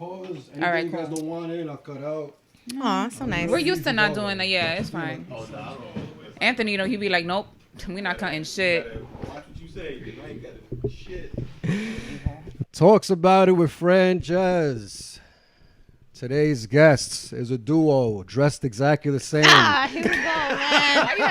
pause. Anything All right, you guys cool. don't want in, I'll cut out. Aw, so nice. We're used to not doing that. Yeah, it's fine. Anthony, he'd be like, nope, we're not cutting shit. Watch what you say. You know you got shit. Talks about it with Franjez. Today's guest is a duo dressed exactly the same. Here we go, man.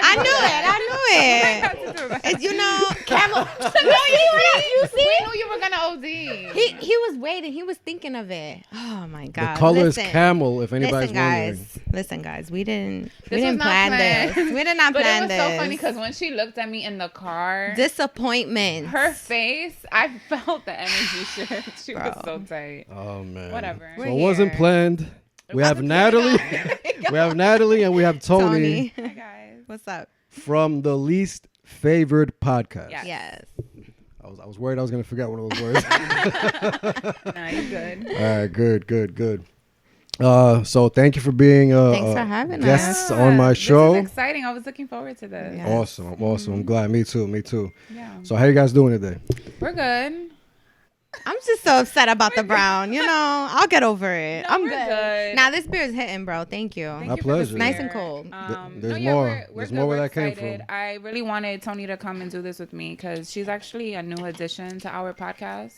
I knew it. You know, camel. You see? We knew you were gonna OD. He was waiting. He was thinking of it. Oh my god. The color is camel. If anybody's wondering. Listen, guys. We didn't This was not plan planned. this. We did not But plan it was this. so funny because when she looked at me in the car, Disappointment. her face, I felt the energy shift. She was Bro. so tight. Oh man. Whatever. So it wasn't planned. We have Natalie. We have Natalie and we have Toni. Hi guys. What's up? From the Least Favored Podcast. Yeah. Yes. I was worried I was gonna forget one of those words. Nah, you good. All right, good. So thank you for being Thanks for having guests us. on my show. This is exciting. I was looking forward to this. Yeah. Awesome. I'm glad. Me too. Yeah. So how you guys doing today? We're good. I'm just so upset about the brown. You know, I'll get over it. No, I'm we're good. good. Now this beer is hitting, bro. Thank you. Thank My you for the pleasure. Nice beer. and cold. There's more. We're There's good. more where We're that came excited. from. I really wanted Toni to come and do this with me because she's actually a new addition to our podcast.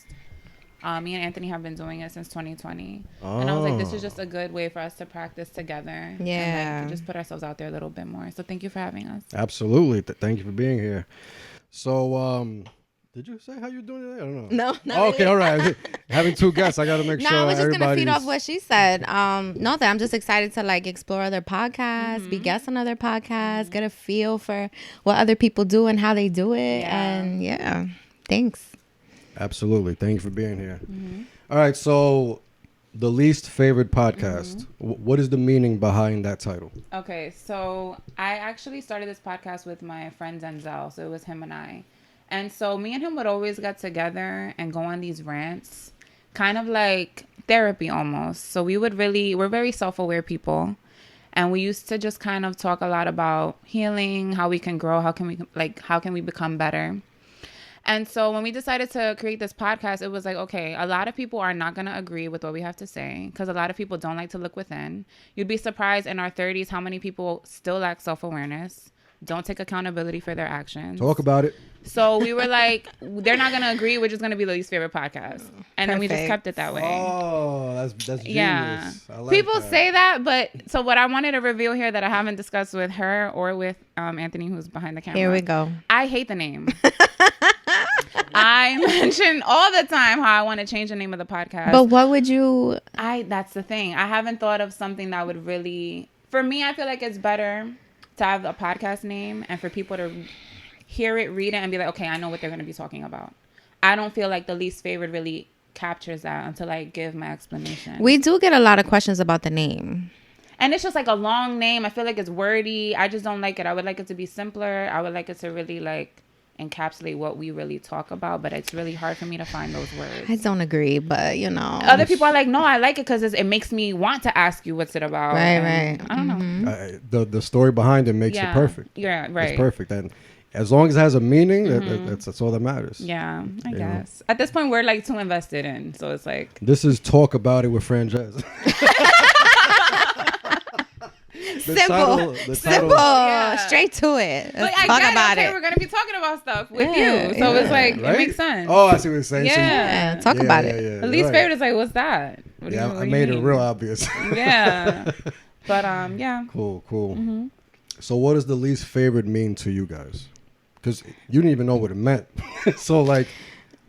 Me and Anthony have been doing it since 2020. And I was like, this is just a good way for us to practice together. Yeah. And like, just put ourselves out there a little bit more. So thank you for having us. Absolutely. Thank you for being here. So did you say how you're doing today? I don't know. No. Oh, okay, all right. Having two guests, I gotta make No, sure I was just gonna feed everybody's- off what she said. No, that I'm just excited to like explore other podcasts, be guests on other podcasts, get a feel for what other people do and how they do it, and yeah, thanks. Absolutely. Thank you for being here. All right, so the Least Favored Podcast. What is the meaning behind that title? Okay, so I actually started this podcast with my friend Denzel. So it was him and I. And so me and him would always get together and go on these rants, kind of like therapy almost. So we're very self-aware people. And we used to just kind of talk a lot about healing, how we can grow, how can we become better. And so when we decided to create this podcast, it was like, okay, a lot of people are not going to agree with what we have to say because a lot of people don't like to look within. You'd be surprised in our 30s how many people still lack self-awareness, don't take accountability for their actions. Talk about it. So we were like, they're not going to agree. We're just going to be the least favorite podcast. And then we just Perfect. kept it that way. Oh, that's genius. Yeah. I like People that. say that, but so what I wanted to reveal here that I haven't discussed with her or with Anthony, who's behind the camera. Here we go. I hate the name. I mention all the time how I want to change the name of the podcast. But what would you? That's the thing. I haven't thought of something that would really, for me, I feel like it's better to have a podcast name and for people to hear it, read it, and be like, okay, I know what they're going to be talking about. I don't feel like the least favorite really captures that until I give my explanation. We do get a lot of questions about the name. And it's just like a long name. I feel like it's wordy. I just don't like it. I would like it to be simpler. I would like it to really like encapsulate what we really talk about, but it's really hard for me to find those words. I don't agree, but you know, Other people are like, no, I like it because it makes me want to ask you what's it about. Right, And right. I don't know. The story behind it makes it perfect. Yeah, right. It's perfect. And as long as it has a meaning, that's all that matters. Yeah, I You guess. At this point, we're like too invested in. So it's like. This is Talk About It with Franjez. simple, Yeah. straight to it. But Let's I talk get about okay, it. we're going to be talking about stuff with Yeah, you. So it's like, Right? it makes sense. Oh, I see what you're saying. So Yeah. Talk about it. Yeah, The least right. favorite is like, what's that? What do Yeah, you- what I do made you it mean? real obvious. Yeah. But yeah. Cool. Mm-hmm. So what does the least favorite mean to you guys? Because you didn't even know what it meant. So like,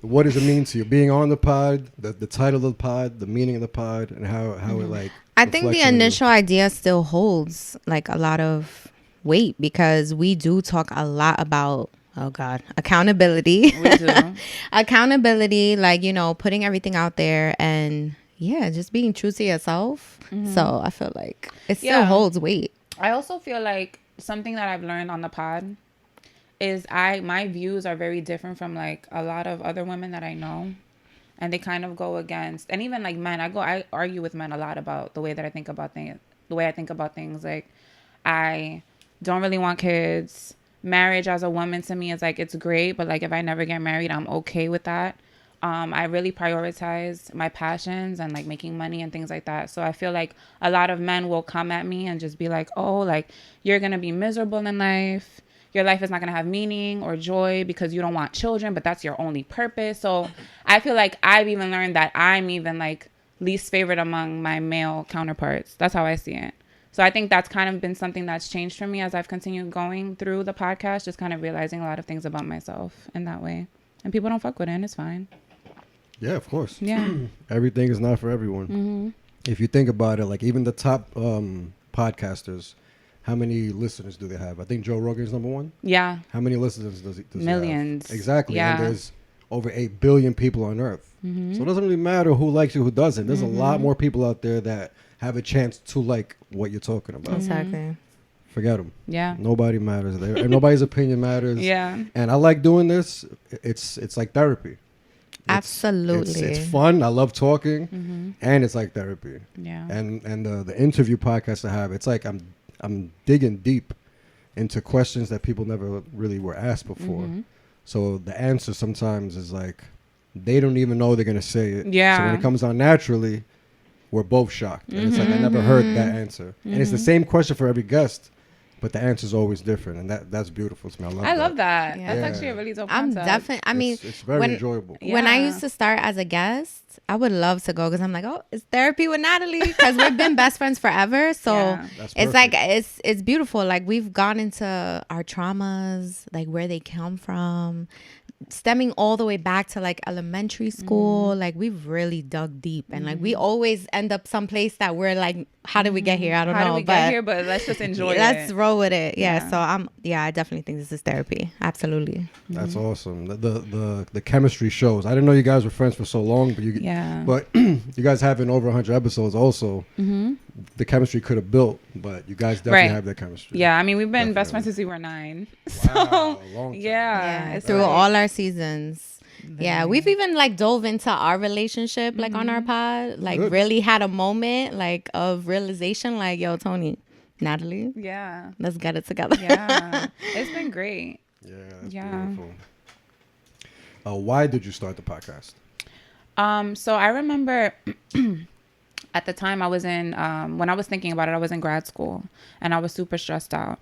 what does it mean to you? Being on the pod, the title of the pod, the meaning of the pod, and how it like. I think the reflects on you. initial idea still holds like a lot of weight because we do talk a lot about, oh God, accountability. We do. Accountability, like, you know, putting everything out there and yeah, just being true to yourself. So I feel like it still Yeah. holds weight. I also feel like something that I've learned on the pod is my views are very different from like a lot of other women that I know. And they kind of go against, and even like men, I argue with men a lot about the way that I think about things, Like, I don't really want kids. Marriage as a woman to me is like, it's great, but like if I never get married, I'm okay with that. I really prioritize my passions and like making money and things like that. So I feel like a lot of men will come at me and just be like, oh, like you're going to be miserable in life. Your life is not going to have meaning or joy because you don't want children, but that's your only purpose. So I feel like I've even learned that I'm even like least favorite among my male counterparts. That's how I see it. So I think that's kind of been something that's changed for me as I've continued going through the podcast, just kind of realizing a lot of things about myself in that way. And people don't fuck with it, and it's fine. Yeah, of course. Yeah. Everything is not for everyone. Mm-hmm. If you think about it, like even the top podcasters, how many listeners do they have? I think Joe Rogan is number one. Yeah. How many listeners does he Millions. have? Exactly. Yeah. And there's over 8 billion people on Earth. Mm-hmm. So it doesn't really matter who likes you, who doesn't. There's Mm-hmm. a lot more people out there that have a chance to like what you're talking about. Exactly. Forget them. Yeah. Nobody matters. And nobody's opinion matters. Yeah. And I like doing this. It's like therapy. Absolutely. It's fun. I love talking, Mm-hmm. and it's like therapy. Yeah. And the interview podcast I have, it's like I'm digging deep into questions that people never really were asked before. Mm-hmm. So the answer sometimes is like they don't even know they're gonna say it. Yeah. So when it comes out naturally, we're both shocked, and it's like I never heard that answer. And it's the same question for every guest, but the answer is always different, and that's beautiful to me. I love that. Yeah. That's actually a really dope I'm concept. definitely. I mean, it's very enjoyable. when I Yeah. used to start as a guest, I would love to go because I'm like, oh, it's therapy with Natalie because we've been best friends forever. So Yeah. That's it's like perfect. it's beautiful. Like we've gone into our traumas, like where they come from, stemming all the way back to like elementary school. Like we've really dug deep, and like we always end up someplace that we're like, how did we get here? I don't How know. did we but get here? But let's just enjoy let's it. roll with it. Yeah. Yeah. So I definitely think this is therapy. Absolutely. That's awesome. The chemistry shows. I didn't know you guys were friends for so long, but Yeah. but you guys having over 100 episodes also. Mm-hmm. The chemistry could have built, but you guys definitely Right. have that chemistry. Yeah. I mean, we've been best Definitely. friends since we were 9. Wow, So a long time. yeah. It's Through like- all our seasons. Yeah, we've even like dove into our relationship like on our pod, like Good. really had a moment like of realization, like, yo, Toni, Natalie, Yeah. let's get it together. Yeah. It's been great. Yeah, that's Yeah. beautiful. Why did you start the podcast? So I remember at the time I was in, when I was thinking about it, I was in grad school and I was super stressed out.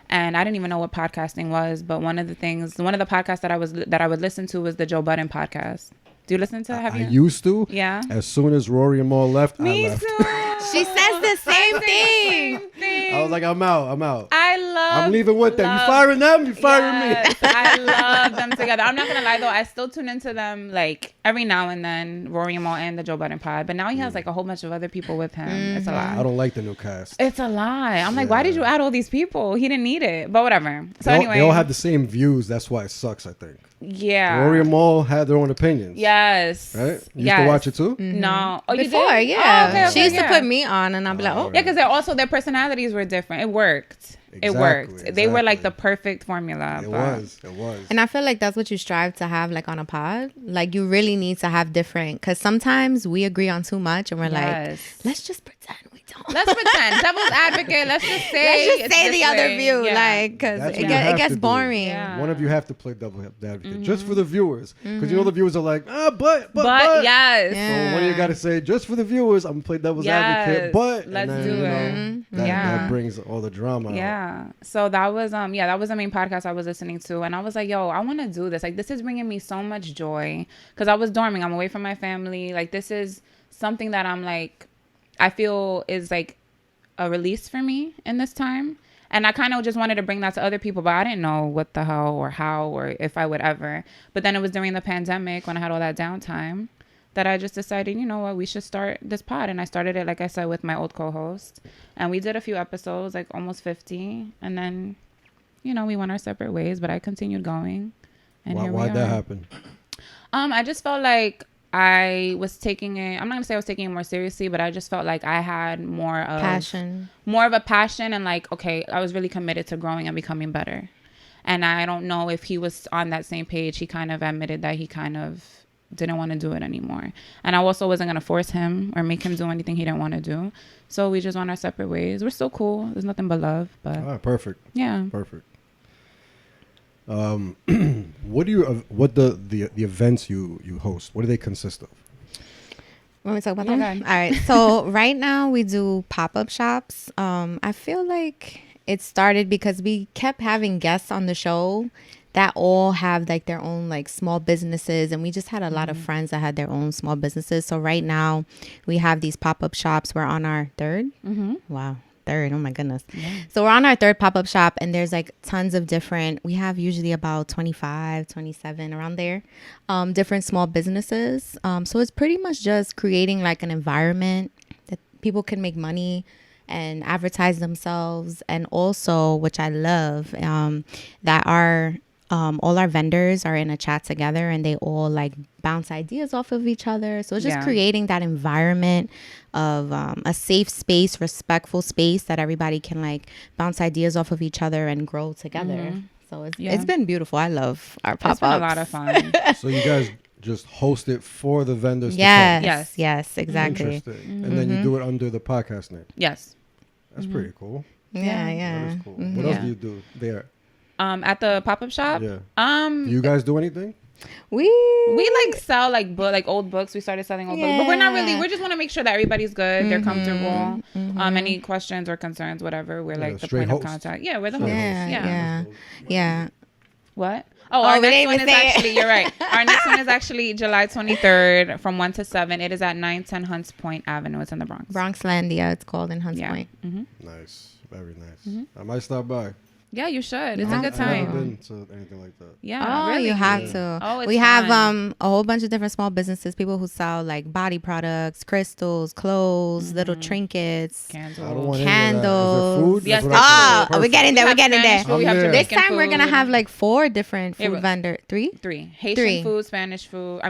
And I didn't even know what podcasting was, but one of the podcasts that I would listen to was the Joe Budden podcast. Do you listen to? Have I you? used to. Yeah. As soon as Rory and Maul left, Me I left. too. She says the same thing. Same thing. I was like, I'm out. I love. I'm leaving with them. You firing them? You firing Yes, me? I love them together. I'm not gonna lie though, I still tune into them like every now and then, Rory and Maul and the Joe Budden pod. But now he has like a whole bunch of other people with him. It's a lot. I don't like the new cast. It's a lie. I'm like, why did you add all these people? He didn't need it. But whatever. So They all have the same views. That's why it sucks, I think. yeah. Rory and Maul had their own opinions. Yes. Right? You yes. used to watch it too? No. Oh, you Before, did? yeah. Oh, okay, She okay, used to yeah. put me on, and I'd be like, oh, Yeah, because their personalities were different. It worked. It Exactly, worked. They were like the exactly. perfect formula. It but- was. And I feel like that's what you strive to have like on a pod. Like you really need to have different, because sometimes we agree on too much and we're Yes. like, let's just pretend we don't. Let's pretend. Devil's advocate. Let's just say. Let's just it's say this the other way. view, Yeah. like, because That's it, what you have it gets to do. boring. Yeah. One of you have to play devil advocate just for the viewers. Because you know the viewers are like, but. But yes. Yeah. So one of you got to say, just for the viewers, I'm going to play devil's advocate, Yes. but. Let's and then, do you it. know, Yeah. that brings all the drama out. Yeah. So that was the main podcast I was listening to, and I was like, yo, I want to do this. Like, this is bringing me so much joy because I was dorming. I'm away from my family. Like, this is something that I'm like, I feel is like a release for me in this time. And I kind of just wanted to bring that to other people, but I didn't know what the hell or how or if I would ever. But then it was during the pandemic when I had all that downtime that I just decided, you know what, we should start this pod. And I started it, like I said, with my old co-host. And we did a few episodes, like almost 50. And then, you know, we went our separate ways, but I continued going. And here we Why'd are. that happen? I just felt like I was taking it, I'm not gonna say I was taking it more seriously, but I just felt like I had more of a passion and like, okay, I was really committed to growing and becoming better. And I don't know if he was on that same page. He kind of admitted that he kind of didn't want to do it anymore. And I also wasn't going to force him or make him do anything he didn't want to do. So we just went our separate ways. We're still cool. There's nothing but love, but Ah, perfect. yeah. Perfect. What do you what the events you host? What do they consist of? Want me to talk about Yeah, them? go All right. So right now we do pop-up shops. I feel like it started because we kept having guests on the show that all have like their own like small businesses, and we just had a lot of friends that had their own small businesses. So right now we have these pop-up shops. We're on our third. Wow. Third. Oh my goodness. So we're on our third pop-up shop, and there's like tons of different, we have usually about 25, 27 around there, different small businesses. So it's pretty much just creating like an environment that people can make money and advertise themselves. And also, which I love, that all our vendors are in a chat together, and they all like bounce ideas off of each other. So it's just creating that environment of a safe space, respectful space that everybody can like bounce ideas off of each other and grow together. So it's been beautiful. I love our pop-ups. It's been a lot of fun. So you guys just host it for the vendors. Yes, to yes, exactly. Interesting. And then you do it under the podcast name. Yes. That's pretty cool. Yeah. That is cool. What else do you do there? At the pop-up shop. Yeah. Do you guys do anything? We like sell like old books. We started selling old books, but we're not really. We just want to make sure that everybody's good, they're comfortable. Any questions or concerns, whatever, we're like the point of contact. Yeah, we're the host. Yeah. What? Oh, our we next didn't one even is say it. actually, you're right. Our next one is actually July 23rd from 1 to 7. It is at 910 Hunts Point Avenue. It's in the Bronx. Bronxlandia, it's called in Hunts Point. Nice. Very nice. I might stop by. Yeah, you should. It's a good I've never time. been to anything like that. Yeah, Oh, really. you have to. Oh, it's we have fun. a whole bunch of different small businesses, people who sell like body products, crystals, clothes, little trinkets, I don't candles. want Candles. any of that. Is there food? Yes, That's what I Oh, said. we're getting there. We We're getting have there. Spanish food, we have I'm there. This Jamaican time we're gonna food. have like 4 different It food was- vendor. 3. 3 Haitian 3. food, Spanish food.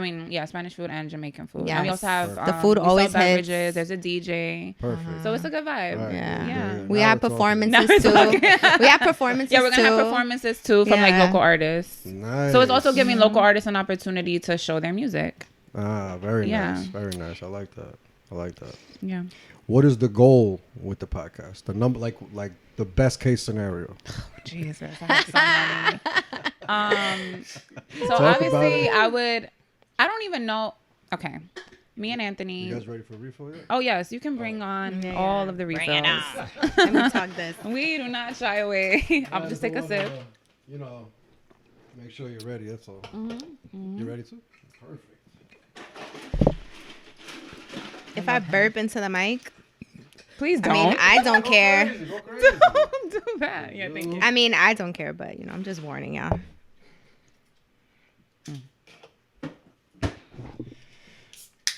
Spanish food and Jamaican food. And we Yes. also have The food we sell always beverages. hits. There's a DJ, Perfect. so it's a good vibe. All right, Yeah. good. We Now have we're talking. performances too. We have performances Yeah, we're gonna have too. performances too from like Yeah. local artists. Nice. So it's also giving local artists an opportunity to show their music. Very Yeah. nice. Very nice. I like that. Yeah. What is the goal with the podcast? The number, like the best case scenario. Jesus, I have so many. So Talk obviously, about it. I don't even know. Okay, me and Anthony. You guys ready for refill yet? Oh yes, you can bring on all of the refills. Let me talk this. We do not shy away. I'll just take a sip. Make sure you're ready. That's all. You ready too? Perfect. If I burp into the mic, Please I don't. mean, I don't care. Go crazy. Don't do that. Yeah, thank you. I mean, I don't care, but I'm just warning y'all.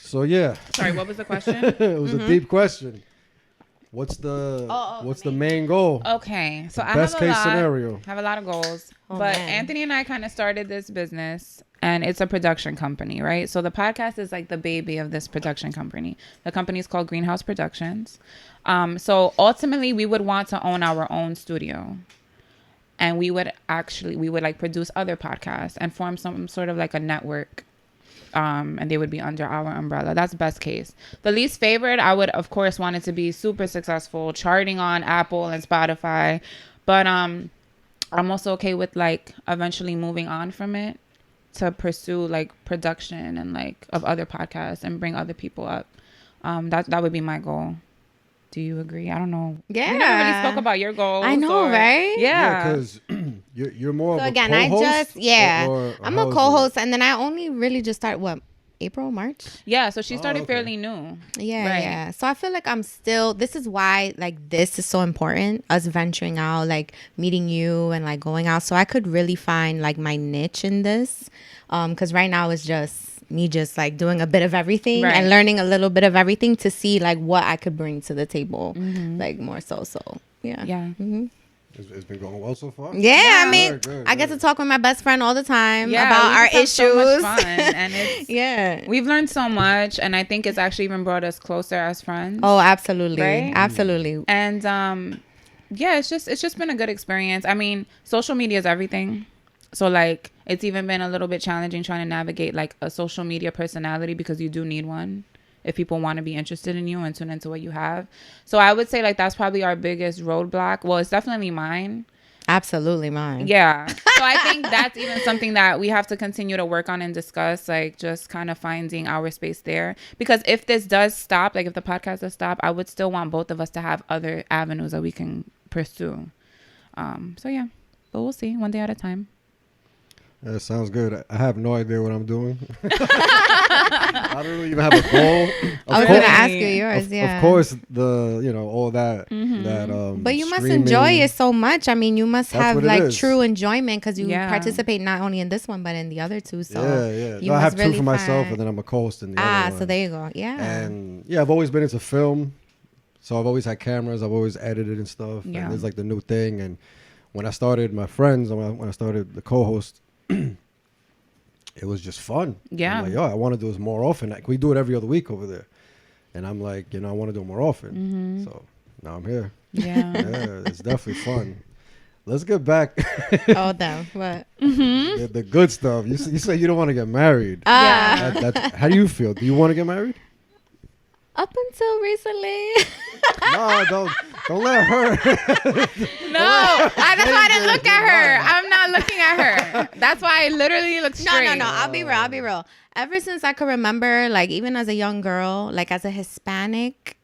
So yeah, Sorry, what was the question? it was a deep question. What's the main goal? Okay, so I Best have a case lot. scenario. Have a lot of goals, Oh, but man. Anthony and I kind of started this business, and it's a production company, right? So the podcast is like the baby of this production company. The company is called Greenhouse Productions. So ultimately, we would want to own our own studio, and we would like produce other podcasts and form some sort of like a network. And they would be under our umbrella. That's best case. The least favorite, I would of course want it to be super successful, charting on Apple and Spotify. But I'm also okay with like eventually moving on from it to pursue like production and like of other podcasts and bring other people up. That would be my goal. Do you agree? I don't know. Yeah. We never really spoke about your goals. I know, right? Yeah. because you're more So of a again, co-host. I'm a co-host, and then I only really just start April, March. Yeah. So she started okay. fairly new. Yeah, Right. yeah. So I feel like I'm still. This is why like this is so important. Us venturing out, like meeting you, and like going out, so I could really find like my niche in this. Because right now it's just me, just like doing a bit of everything Right. and learning a little bit of everything to see like what I could bring to the table, like more so. So yeah, Yeah. It's been going well so far. Yeah, I mean, Good, I get to talk with my best friend all the time Yeah, about we our just have issues. so much fun, and it's Yeah. we've learned so much, and I think it's actually even brought us closer as friends. Oh, absolutely. Right? Absolutely. And yeah, it's just been a good experience. I mean, social media is everything. So like it's even been a little bit challenging trying to navigate like a social media personality, because you do need one if people want to be interested in you and tune into what you have. So I would say like that's probably our biggest roadblock. Well, it's definitely mine. Absolutely mine. Yeah. So I think that's even something that we have to continue to work on and discuss, like just kind of finding our space there. Because if this does stop, like if the podcast does stop, I would still want both of us to have other avenues that we can pursue. So yeah, but we'll see, one day at a time. That sounds good. I have no idea what I'm doing. I don't really even have a goal. I was going to ask you yours, Of course, all that. That but you must streaming, enjoy it so much. I mean, you must That's have what it like is. true enjoyment because you Yeah. participate not only in this one but in the other two. So yeah. you No, I have must two really for myself, find- and then I'm a co-host in the other one. so there you go. Yeah. And yeah, I've always been into film, so I've always had cameras. I've always edited and stuff. Yeah. And it's like the new thing. And when I started my friends, and when I started the co-host, it was just fun. Yeah. I'm like, yo, I want to do this more often. Like, we do it every other week over there. And I'm like, I want to do it more often. So now I'm here. Yeah. Yeah, it's definitely fun. Let's get back Oh, damn. What? the good stuff. You say you don't want to get married. Yeah. How do you feel? Do you want to get married? Up until recently. No, don't let her. No, that's why I didn't look at her. I'm not looking at her. That's why I literally looked straight. No. I'll be real. Ever since I could remember, like even as a young girl, like as a Hispanic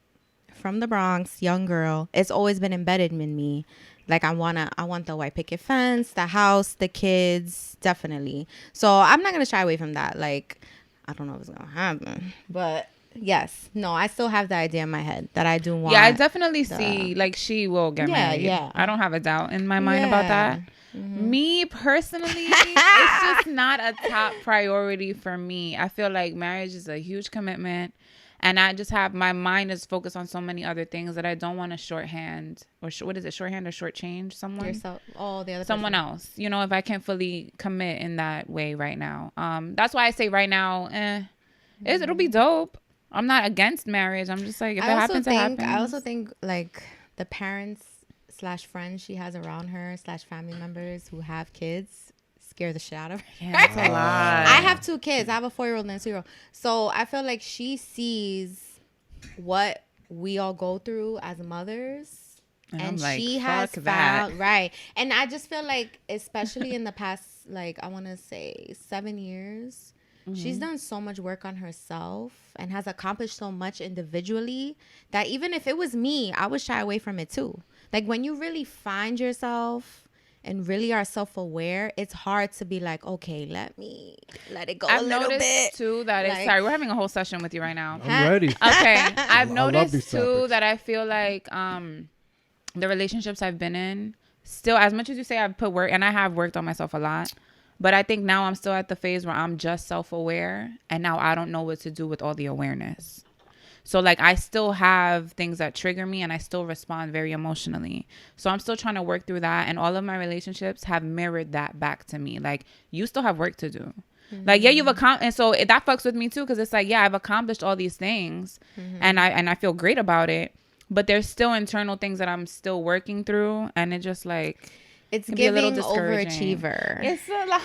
from the Bronx, young girl, it's always been embedded in me. Like I want the white picket fence, the house, the kids, definitely. So I'm not gonna shy away from that. Like I don't know what's gonna happen, but yes, no, I still have the idea in my head that I do want. Yeah, I definitely see like she will get married. Yeah. I don't have a doubt in my mind about that. Me personally, it's just not a top priority for me. I feel like marriage is a huge commitment, and I just have my mind is focused on so many other things that I don't want to shorthand or what is it, shorthand or shortchange someone? Yourself, the other Someone person. else. If I can't fully commit in that way right now. That's why I say right now, it'll be dope. I'm not against marriage. I'm just like, if it happens, it happens. I also think like the parents / friends she has around her / family members who have kids scare the shit out of her. Yeah, that's a lot. I have 2 kids. I have a 4-year-old and a 2-year-old. So I feel like she sees what we all go through as mothers. And And I'm like, she has fuck that. found, right. And I just feel like, especially in the past, like, I want to say 7 years, she's done so much work on herself and has accomplished so much individually that even if it was me, I would shy away from it too. Like when you really find yourself and really are self-aware, it's hard to be like, okay, let it go I've a little noticed bit. too that Like- sorry, we're having a whole session with you right now. I'm ready. Okay. I've I love noticed these too topics. that I feel like the relationships I've been in, still as much as you say I've put work, and I have worked on myself a lot, but I think now I'm still at the phase where I'm just self-aware, and now I don't know what to do with all the awareness. So like I still have things that trigger me and I still respond very emotionally. So I'm still trying to work through that, and all of my relationships have mirrored that back to me. Like you still have work to do. Like, yeah, you've accomplished, and so that fucks with me too, because it's like, yeah, I've accomplished all these things, and I feel great about it, but there's still internal things that I'm still working through, and it just like It's can be a little giving discouraging. overachiever. It's a lot.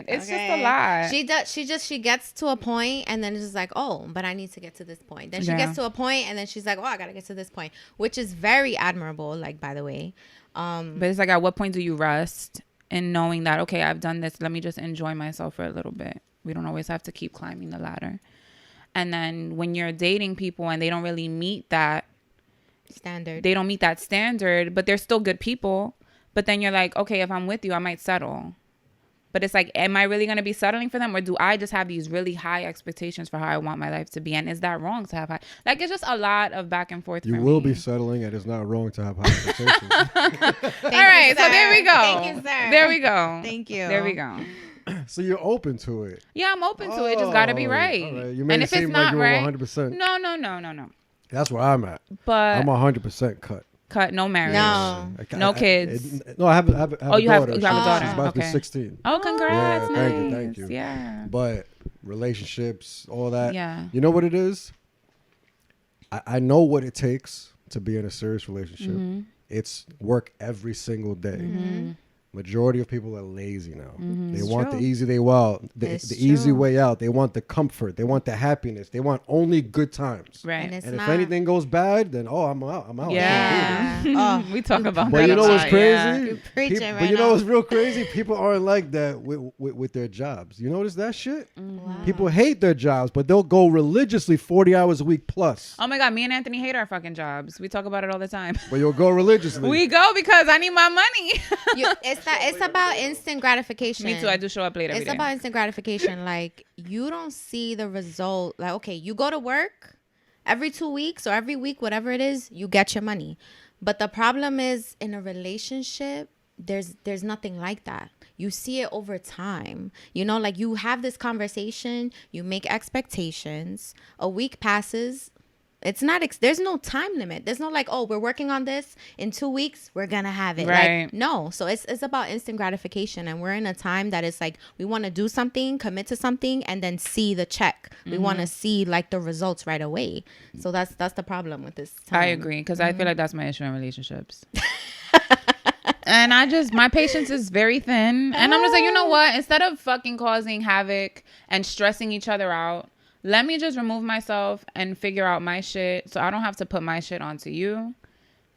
It's just a Okay. lot. She gets to a point and then it's just like, oh, but I need to get to this point. Then she Yeah. gets to a point and then she's like, oh, I gotta get to this point, which is very admirable. Like, by the way, But it's like, at what point do you rest in knowing that, okay, I've done this, let me just enjoy myself for a little bit. We don't always have to keep climbing the ladder. And then when you're dating people and they don't really meet that standard. they don't meet that standard, but they're still good people. But then you're like, okay, if I'm with you, I might settle. But it's like, am I really going to be settling for them? Or do I just have these really high expectations for how I want my life to be? And is that wrong to have high? Like, it's just a lot of back and forth. You for will me. be settling, and it's not wrong to have high expectations. All right. So there we go. Thank you, sir. There we go. Thank you. There we go. So you're open to it. Yeah, I'm open to it. Just got to be Oh, right. all right. You made And it if it's seem like not you were right, 100%. no. That's where I'm at. But I'm 100% cut. cut, no marriage. No. No kids. No, I have a Oh, you have daughter. a daughter. She's about to be Okay. 16. Oh, congrats. Yeah, thank you. Nice. Yeah. But relationships, all that. Yeah. You know what it is? I know what it takes to be in a serious relationship. Mm-hmm. It's work every single day. Majority of people are lazy now. They It's want true. the easy way out. The It's easy true. way out. They want the comfort. They want the happiness. They want only good times. Right. And it's And if not. anything goes bad, then I'm out. I'm out. Yeah. Oh, We talk about But that you a know what's lot, crazy? yeah. You're preaching But right you know now. what's real crazy? People aren't like that with their jobs. You notice that shit? Wow. People hate their jobs, but they'll go religiously 40 hours a week plus. Oh my God, me and Anthony hate our fucking jobs. We talk about it all the time. But you'll go religiously. We go because I need my money. It's about instant gratification. Me too. I do show up late every It's day. about instant gratification. Like, you don't see the result. Like, okay, you go to work every 2 weeks or every week, whatever it is, you get your money. But the problem is, in a relationship, there's nothing like that. You see it over time. You know, like, you have this conversation, you make expectations, a week passes. It's not, there's no time limit. There's no like, oh, we're working on this. In 2 weeks, we're going to have it. Right. Like, no. So it's about instant gratification. And we're in a time that it's like, we want to do something, commit to something, and then see the check. We want to see like the results right away. So that's the problem with this time. I agree because I feel like that's my issue in relationships. And my patience is very thin. And I'm just like, you know what? Instead of fucking causing havoc and stressing each other out, let me just remove myself and figure out my shit so I don't have to put my shit onto you.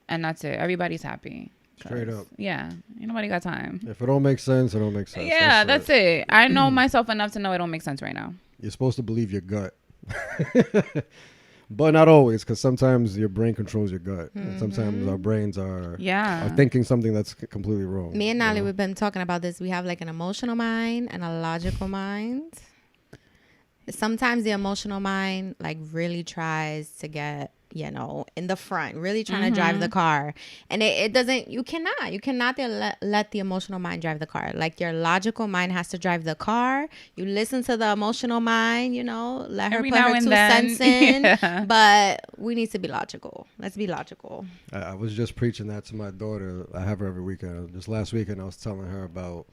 And that's it. Everybody's happy. Straight up. Yeah. Ain't nobody got time. If it don't make sense, it don't make sense. Yeah, that's it. I know myself enough to know it don't make sense right now. You're supposed to believe your gut. But not always, because sometimes your brain controls your gut. And sometimes our brains are thinking something that's completely wrong. Me and Natalie, we've been talking about this. We have like an emotional mind and a logical mind. Sometimes the emotional mind like really tries to get, you know, in the front, really trying to drive the car. And it doesn't, you cannot let the emotional mind drive the car. Like, your logical mind has to drive the car. You listen to the emotional mind, you know, let her Every put now her and 2 then. cents in. Yeah. But we need to be logical. Let's be logical. I was just preaching that to my daughter. I have her every weekend. Just last weekend, I was telling her about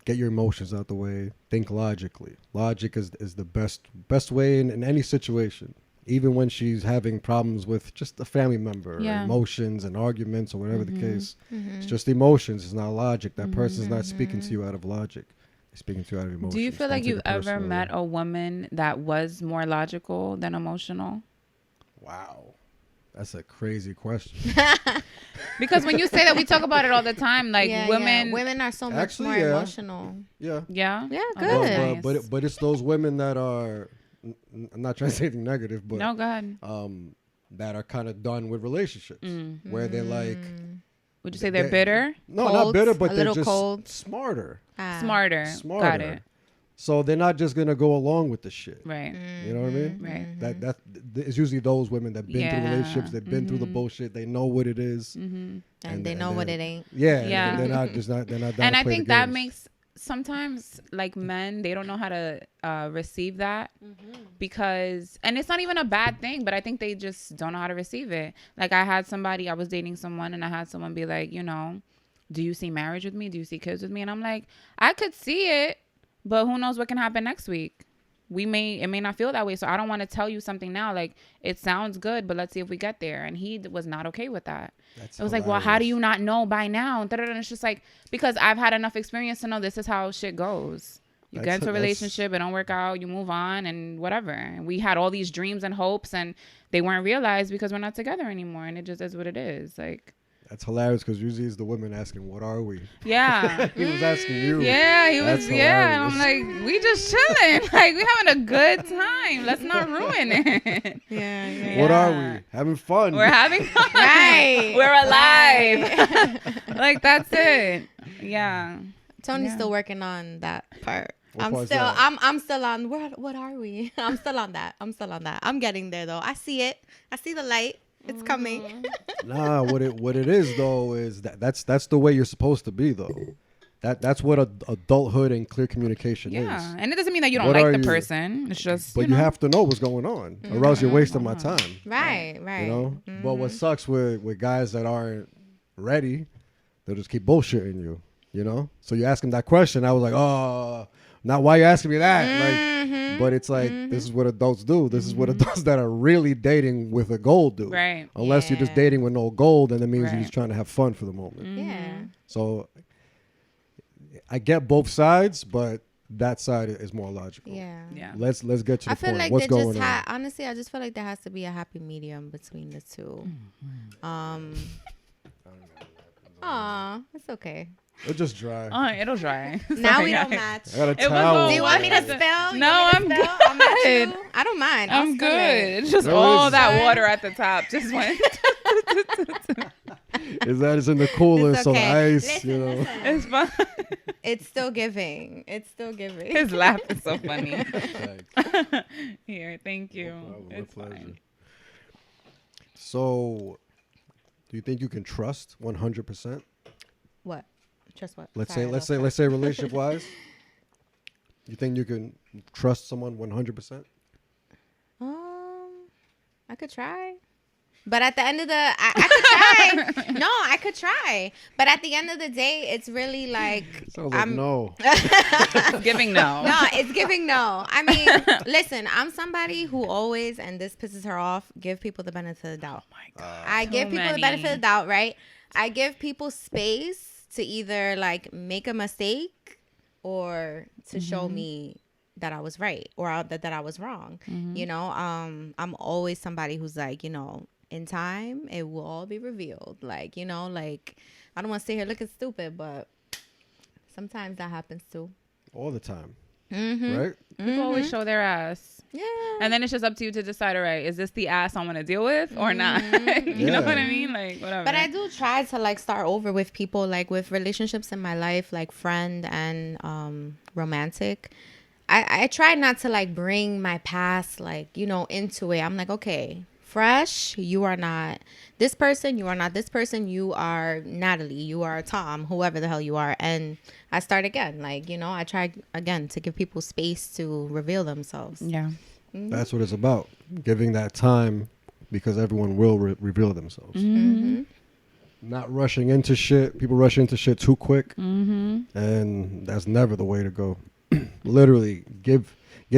get your emotions out the way. Think logically. Logic is the best way in any situation. Even when she's having problems with just a family member, or emotions and arguments or whatever the case. It's just emotions. It's not logic. That person's not speaking to you out of logic. They're speaking to you out of emotions. Do you feel Don't like take you've it ever personally. met a woman that was more logical than emotional? Wow. That's a crazy question. Because when you say that, we talk about it all the time. Like, women are so much Actually, more yeah. emotional. Yeah. Yeah? Yeah, Oh, good. that's nice. But it's those women that are, I'm not trying to say anything negative, but No, go ahead. that are kind of done with relationships, where they're like, Would you say they're bitter? no, not Cold, bitter, but a they're little just cold. smarter. Smarter. Got it. So they're not just gonna go along with the shit. Right. You know what I mean? Right. That it's usually those women that've been through Yeah. relationships, they've been through the bullshit, they know what it is, And they know what it ain't. Yeah, Yeah. They're not down And to I play think the that games. makes sometimes like men, they don't know how to receive that because, and it's not even a bad thing, but I think they just don't know how to receive it. Like, I was dating someone and I had someone be like, you know, do you see marriage with me? Do you see kids with me? And I'm like, I could see it, but who knows what can happen next week? It may not feel that way. So I don't want to tell you something now. Like, it sounds good, but let's see if we get there. And he was not okay with that. It was like, well, how do you not know by now? And it's just like, because I've had enough experience to know this is how shit goes. You get into a relationship, it don't work out, you move on and whatever. And we had all these dreams and hopes and they weren't realized because we're not together anymore. And it just is what it is. Like, That's hilarious because usually it's the women asking, "What are we?" yeah. He was asking you. Yeah, he was. That's Yeah, and I'm hilarious. like, we just chilling. Like, we having a good time. Let's not ruin it. Yeah. What are we? Having fun. We're having fun. Right. We're alive. Like, that's it. Yeah. Tony's still working on that part. What I'm part's still that? I'm still on what are we? I'm still on that. I'm getting there though. I see it. I see the light. It's coming. Nah, what it is though is that's the way you're supposed to be though. That's what adulthood and clear communication Yeah. is. And it doesn't mean that you don't What like are the you? person. It's just, But you have to know what's going on, or else you're wasting my time. Right. You know. But what sucks with guys that aren't ready, they'll just keep bullshitting you. You know. So you ask them that question. I was like, oh, Not why you asking me that. Like, but it's like this is what adults do. This is what adults that are really dating with a goal do. Right. Unless you're just dating with no goal, then it means you're Right. just trying to have fun for the moment. Yeah. So I get both sides, but that side is more logical. Yeah. Yeah. Let's get to the I feel point. like What's there going just on? honestly, I just feel like there has to be a happy medium between the two. Aw, it's okay. It'll just dry. It'll dry. Now Sorry, we don't guys. match. I got a It was towel. all Do you want me to water. spill? You No, want me to I'm spill? I'll match good. you. I don't mind. I'll I'm spill good. it. It's just There all is- that water at the top just went. Is that it's in the cooler, It's so the okay. ice, Listen, you know. listen. It's fun. It's still giving. It's still giving. His laugh is so funny. Thanks. Here, thank you. No problem. My It's pleasure. fine. So, do you think you can trust 100%? What? Trust what? Let's Sorry, say relationship wise. You think you can trust someone 100%? I could try. But at the end of the, I could try. No, I could try. But at the end of the day, it's really like, Sounds like no. It's giving no. no, it's giving no. I mean, listen, I'm somebody who always, and this pisses her off, give people the benefit of the doubt. Oh my God. I give people the benefit of the doubt, right? I give people space to either like make a mistake or to show me that I was right or that I was wrong. You know, I'm always somebody who's like, you know, in time it will all be revealed. Like, you know, like I don't want to sit here looking stupid, but sometimes that happens too. All the time. Mm-hmm. Right? People always show their ass. Yeah. And then it's just up to you to decide, all right, is this the ass I want to deal with or not? You know Yeah. what I mean? Like, whatever. But I do try to like start over with people, like with relationships in my life, like friend and romantic. I try not to like bring my past, like, you know, into it. I'm like, okay, fresh, you are not this person, you are not this person, you are Natalie, you are Tom, whoever the hell you are. And I start again. Like, you know, I try again to give people space to reveal themselves. Yeah. That's what it's about. Giving that time because everyone will reveal themselves. Not rushing into shit. People rush into shit too quick. And that's never the way to go. Literally, give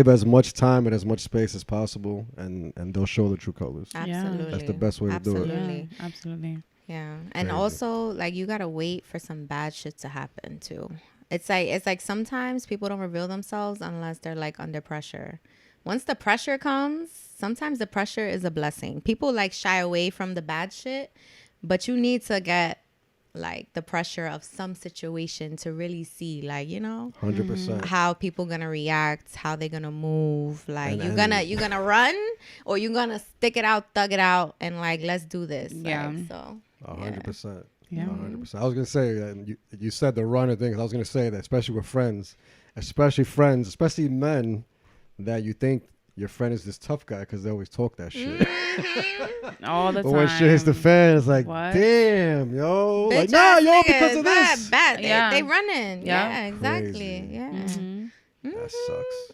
as much time and as much space as possible, and they'll show the true colors. Absolutely. That's the best way to do it. Absolutely. Yeah, absolutely. Yeah. And Crazy. also like you gotta wait for some bad shit to happen too. It's like sometimes people don't reveal themselves unless they're like under pressure. Once the pressure comes, sometimes the pressure is a blessing. People like shy away from the bad shit, but you need to get like the pressure of some situation to really see, like, you know, 100%. how people gonna react, how they gonna move. Like And- you're gonna run or you're gonna stick it out, thug it out, and like let's do this. Yeah. Like, so 100%. Yeah. 100%. I was gonna say that you said the runner thing. 'Cause I was gonna say that, especially with friends, especially men, that you think your friend is this tough guy because they always talk that shit. All the But time. when shit hits the fan, it's like, What? damn, yo, like, bitch nah, ass yo, niggas, because of this. bad. Yeah. They running. Yeah. Yeah, exactly. Crazy. Yeah. That sucks.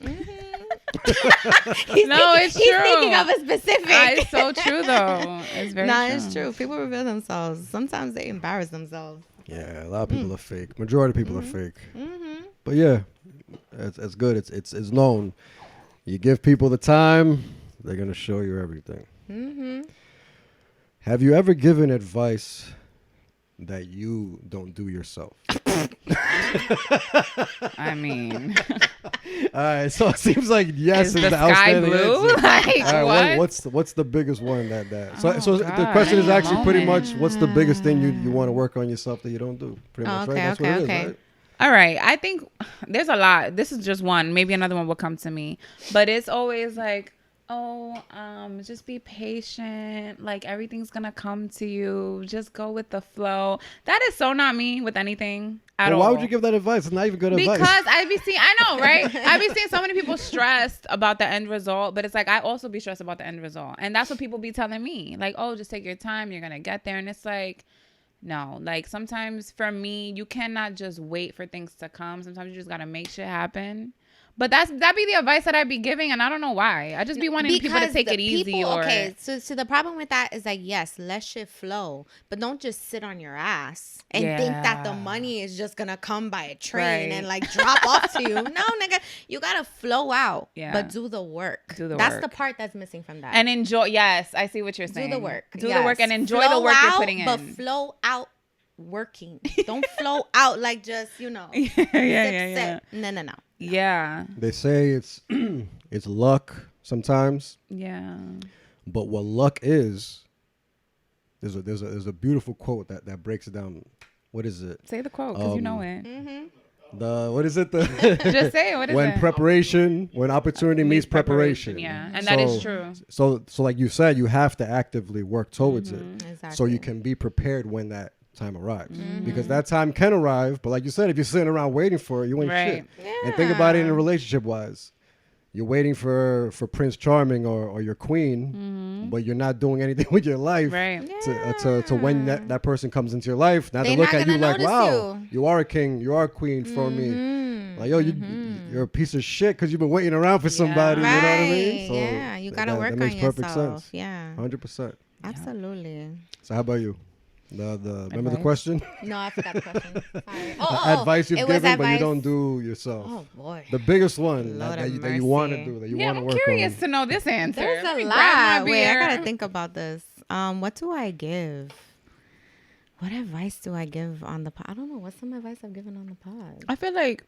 No, it's He's true. thinking of a specific. It's so true, though. It's very Nah, true. it's true. People reveal themselves. Sometimes they embarrass themselves. Yeah, a lot of people are fake. Majority of people are fake. But yeah, it's good. It's known. You give people the time, they're gonna show you everything. Have you ever given advice that you don't do yourself? I mean, All right, so it seems like yes is is the the sky outstanding blue? answer. Like, All right, what? what's the biggest one that so Oh, so the God, question is any actually pretty moment. much what's the biggest thing you want to work on yourself that you don't do? Pretty much, right? That's what it is, right? All right. I think there's a lot. This is just one. Maybe another one will come to me. But it's always like, just be patient. Like everything's gonna come to you. Just go with the flow. That is so not me with anything at Well, all. why would you give that advice? It's not even good advice. Because I be seeing, I know, right? I be seeing so many people stressed about the end result, but it's like I also be stressed about the end result, and that's what people be telling me. Like, oh, just take your time, you're gonna get there, and it's like, no. Like sometimes for me, you cannot just wait for things to come. Sometimes you just gotta make shit happen. But that'd be the advice that I'd be giving, and I don't know why. I just be wanting people to take it easy. Okay, so the problem with that is like, yes, let shit flow, but don't just sit on your ass and think that the money is just gonna come by a train and like drop off to you. No, nigga, you gotta flow out, but do the work. That's the part that's missing from that. And enjoy. Yes, I see what you're saying. Do the work. Do the work and enjoy the work you're putting in. But flow out. Working. Don't flow out like just, sip. No. Yeah. They say it's it's luck sometimes. Yeah. But what luck is, there's a beautiful quote that breaks it down. What is it? Say the quote because you know it. The what is it? Just say it. What is it? When opportunity meets preparation. Yeah, and that is true. So like you said, you have to actively work towards it, exactly. so you can be prepared when that time arrives. Because that time can arrive, but like you said, if you're sitting around waiting for it, you ain't shit. Yeah. And think about it in a relationship wise. You're waiting for Prince Charming or your queen, but you're not doing anything with your life to when that person comes into your life. Now they look at you like, wow, you are a king, you are a queen for me. Like, yo, you're a piece of shit because you've been waiting around for somebody. Right. You know what I mean? So yeah, you gotta work that makes on perfect yourself. sense. Yeah, 100%. absolutely. So how about you? Remember the question? No, I forgot the question. Sorry. Advice you've given, but you don't do yourself. Oh boy. The biggest one Lord that of you want to do, that you want to work on. I'm curious to know this answer. There's Let a me grab my lot. Wait, I beer. gotta think about this. What do I give? What advice do I give on the pod? I don't know. What's some advice I've given on the pod? I feel like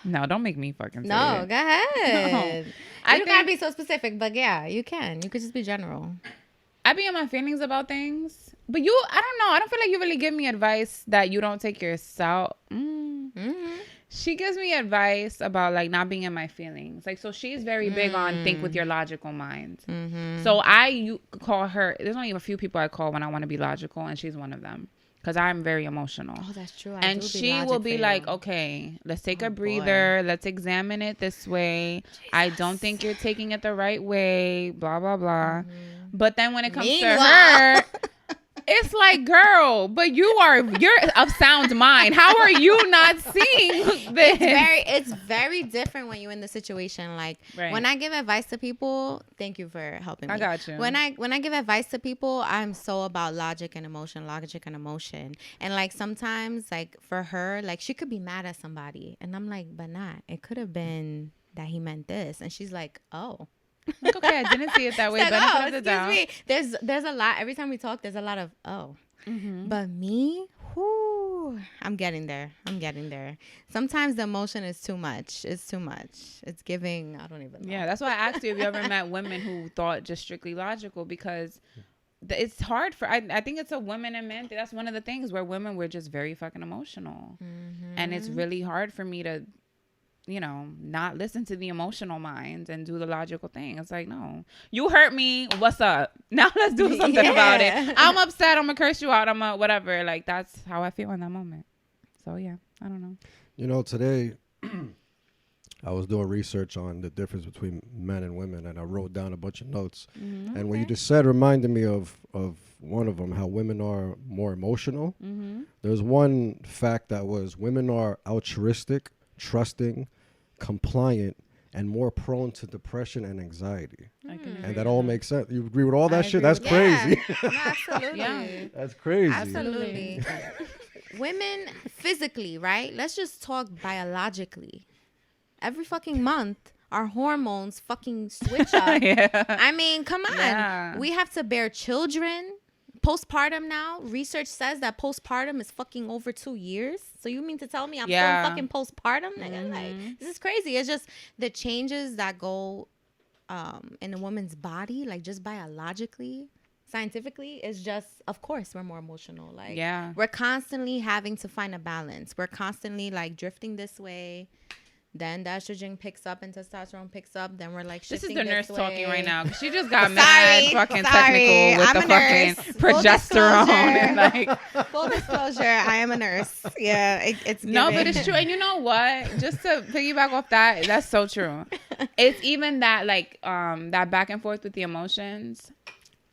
no, don't make me fucking say No, it. go ahead. No. You gotta be so specific, but yeah, you can. You could just be general. I be in my feelings about things, but I don't know. I don't feel like you really give me advice that you don't take yourself. She gives me advice about like not being in my feelings. Like, so she's very big on think with your logical mind. So you call her. There's only a few people I call when I want to be logical, and she's one of them. Because I'm very emotional. Oh, that's true. And she will be like, okay, let's take a breather. Boy. Let's examine it this way. Jesus. I don't think you're taking it the right way. Blah, blah, blah. But then when it comes to her, it's like, girl, but you're of sound mind. How are you not seeing this? It's very different when you're in the situation. Like when I give advice to people, thank you for helping me. I got you. When I give advice to people, I'm so about logic and emotion. And like sometimes, like for her, like she could be mad at somebody, and I'm like, but not. It could have been that he meant this, and she's like, oh. Like, okay, I didn't see it that way. Like, Benefit of the doubt. Me. There's a lot. Every time we talk, there's a lot of But me, I'm getting there. Sometimes the emotion is too much. It's too much. It's giving. I don't even know. Yeah, that's why I asked you if you ever met women who thought just strictly logical, because it's hard for. I think it's a women and men. That's one of the things where women we're just very fucking emotional, and it's really hard for me to, not listen to the emotional mind and do the logical thing. It's like, no, you hurt me. What's up? Now let's do something about it. I'm upset. I'm gonna curse you out. I'm a whatever. Like, that's how I feel in that moment. So yeah, I don't know. Today I was doing research on the difference between men and women, and I wrote down a bunch of notes. And what you just said reminded me of one of them, how women are more emotional. There's one fact that was women are altruistic, trusting, compliant, and more prone to depression and anxiety. And that all makes sense. You agree with all that shit? That's crazy. No, absolutely. Yeah. That's crazy. Absolutely. Women physically, right? Let's just talk biologically. Every fucking month, our hormones fucking switch up. I mean, come on. Yeah. We have to bear children. Postpartum now, research says that postpartum is fucking over 2 years. So you mean to tell me I'm still fucking postpartum? Nigga? Like, this is crazy. It's just the changes that go in a woman's body, like just biologically, scientifically, is just, of course, we're more emotional. Like, we're constantly having to find a balance. We're constantly like drifting this way. Then the estrogen picks up and testosterone picks up. Then we're like, this is the nurse talking right now. She just got mad fucking technical with I'm the fucking progesterone. Full disclosure, I am a nurse. Yeah, it's no, but it's true. And you know what? Just to piggyback off that, that's so true. It's even that like that back and forth with the emotions.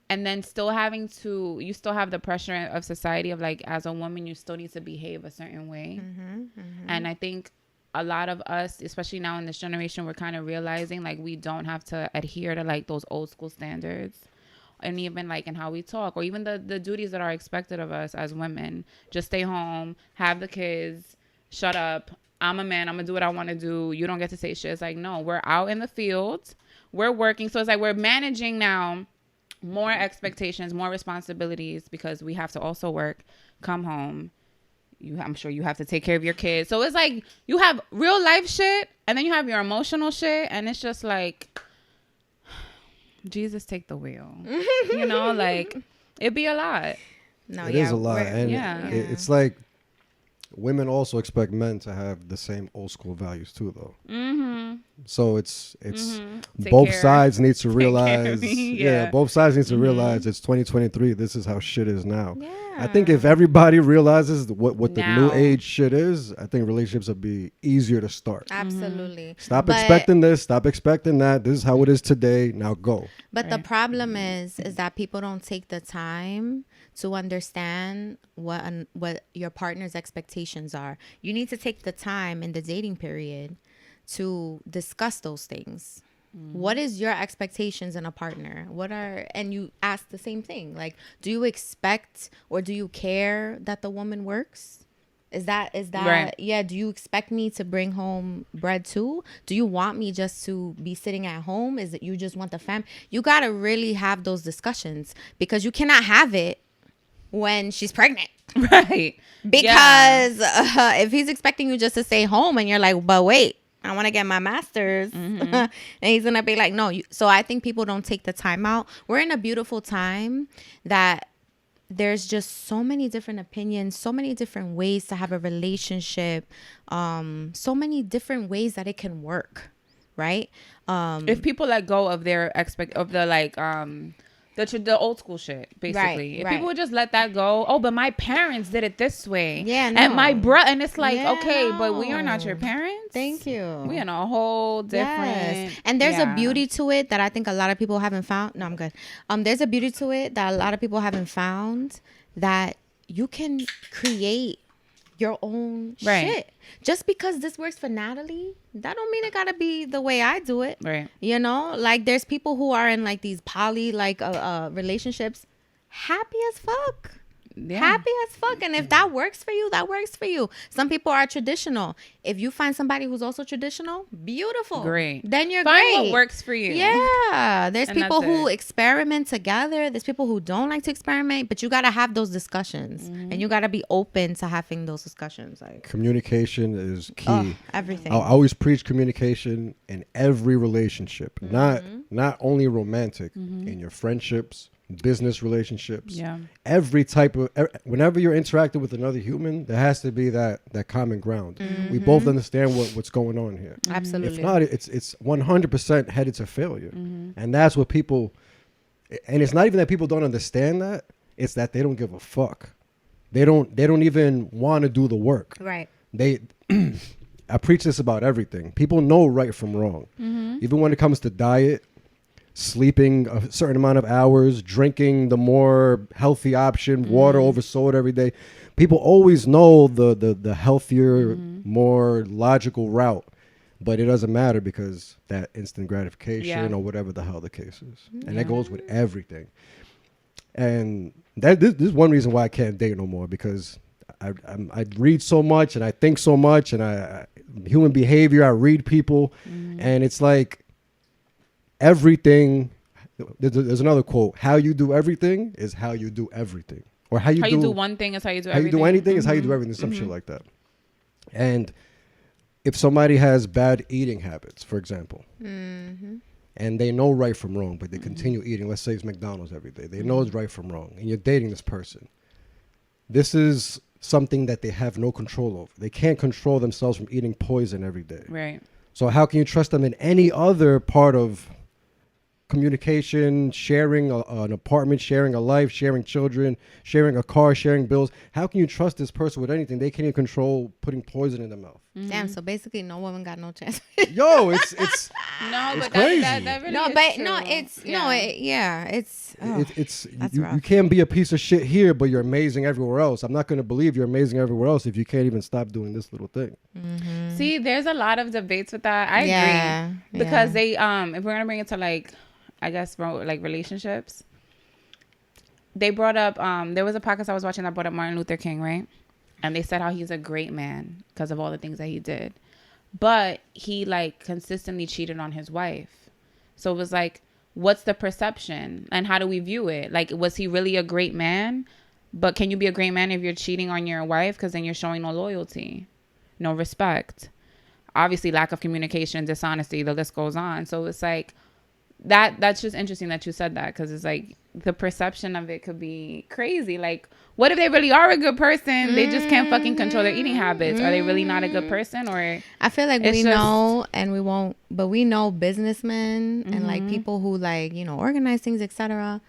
And then you still have the pressure of society of like, as a woman, you still need to behave a certain way. And I think a lot of us, especially now in this generation, we're kind of realizing like we don't have to adhere to like those old school standards. And even like in how we talk, or even the duties that are expected of us as women. Just stay home, have the kids, shut up. I'm a man. I'm going to do what I want to do. You don't get to say shit. It's like, no, we're out in the field. We're working. So it's like we're managing now more expectations, more responsibilities, because we have to also work, come home. I'm sure you have to take care of your kids. So it's like you have real life shit, and then you have your emotional shit. And it's just like... Jesus, take the wheel. You know, like it'd be a lot. No, it is a lot, and it's like women also expect men to have the same old school values too, though. Mm-hmm. So it's both sides need to realize. Both sides need to realize it's 2023. This is how shit is now. Yeah. I think if everybody realizes what the new age shit is, I think relationships will be easier to start. Absolutely. Stop expecting this. Stop expecting that. This is how it is today. Now go. But the problem is that people don't take the time to understand what your partner's expectations are. You need to take the time in the dating period to discuss those things. What is your expectations in a partner? And you ask the same thing. Like, do you expect or do you care that the woman works? Is that right? Yeah. Do you expect me to bring home bread too? Do you want me just to be sitting at home? Is it you just want the fam? You got to really have those discussions, because you cannot have it when she's pregnant. Right. Because if he's expecting you just to stay home and you're like, but wait, I want to get my master's. And he's going to be like, no. So I think people don't take the time out. We're in a beautiful time that there's just so many different opinions, so many different ways to have a relationship, so many different ways that it can work, right? If people let go of their the old school shit, basically. If people would just let that go. Oh, but my parents did it this way. Yeah, no. And my brother, and it's like, okay, but we are not your parents. Thank you. We in a whole different. Yes. And there's a beauty to it that I think a lot of people haven't found. No, I'm good. There's a beauty to it that a lot of people haven't found, that you can create your own shit. Just because this works for Natalie, that don't mean it gotta be the way I do it. Right. You know, like there's people who are in like these poly relationships, happy as fuck. Yeah. Happy as fuck. And if that works for you, that works for you. Some people are traditional. If you find somebody who's also traditional, beautiful. Great. Then you're Find great. what works for you. Yeah. There's people who experiment together. There's people who don't like to experiment, but you got to have those discussions. And you got to be open to having those discussions. Like communication is key. Everything. I always preach communication in every relationship, not only romantic, in your friendships, business relationships, every type of, whenever you're interacting with another human, there has to be that common ground. We both understand what's going on here. Absolutely. If not, it's 100% headed to failure. And that's what people, and it's not even that people don't understand that, it's that they don't give a fuck. They don't even want to do the work. Right. I preach this about everything. People know right from wrong. Even when it comes to diet, sleeping a certain amount of hours, drinking the more healthy option, water over soda every day. People always know the healthier, more logical route, but it doesn't matter because that instant gratification or whatever the hell the case is. And that goes with everything. And this is one reason why I can't date no more, because I read so much and I think so much, and I human behavior, I read people, and it's like, everything, there's another quote, how you do everything is how you do everything. Or how you do one thing is how you do everything. How you do anything is how you do everything, some shit like that. And if somebody has bad eating habits, for example, and they know right from wrong, but they continue eating, let's say it's McDonald's every day. They know it's right from wrong, and you're dating this person. This is something that they have no control over. They can't control themselves from eating poison every day. Right. So how can you trust them in any other part of communication, sharing an apartment, sharing a life, sharing children, sharing a car, sharing bills? How can you trust this person with anything? They can't even control putting poison in their mouth. Damn, so basically no woman got no chance. Yo, it's No, it's but crazy. that really No, is but true. no, it's Yeah. no, it's it's that's you rough. can't be a piece of shit here, but you're amazing everywhere else. I'm not going to believe you're amazing everywhere else if you can't even stop doing this little thing. See, there's a lot of debates with that. I Yeah, agree because yeah. they if we're gonna bring it to like, I guess like relationships, they brought up there was a podcast I was watching that brought up Martin Luther King, right? And they said how he's a great man because of all the things that he did, but he like consistently cheated on his wife. So it was like, what's the perception and how do we view it? Like, was he really a great man? But can you be a great man if you're cheating on your wife? Because then you're showing no loyalty, no respect, obviously lack of communication, dishonesty, the list goes on. So it's like that's just interesting that you said that, because it's like the perception of it could be crazy. Like, what if they really are a good person? They just can't fucking control their eating habits. Are they really not a good person? Or I feel like it's we just- know and we won't, but we know businessmen and like people who like, you know, organize things, etc.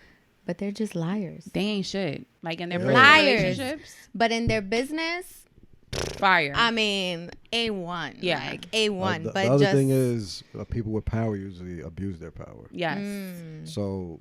But they're just liars. they ain't shit. Like in their Yeah. personal Liars. relationships, But in their business, fire. I mean, A1. Yeah. Like A1. The but other just, thing is people with power usually abuse their power. Yes. So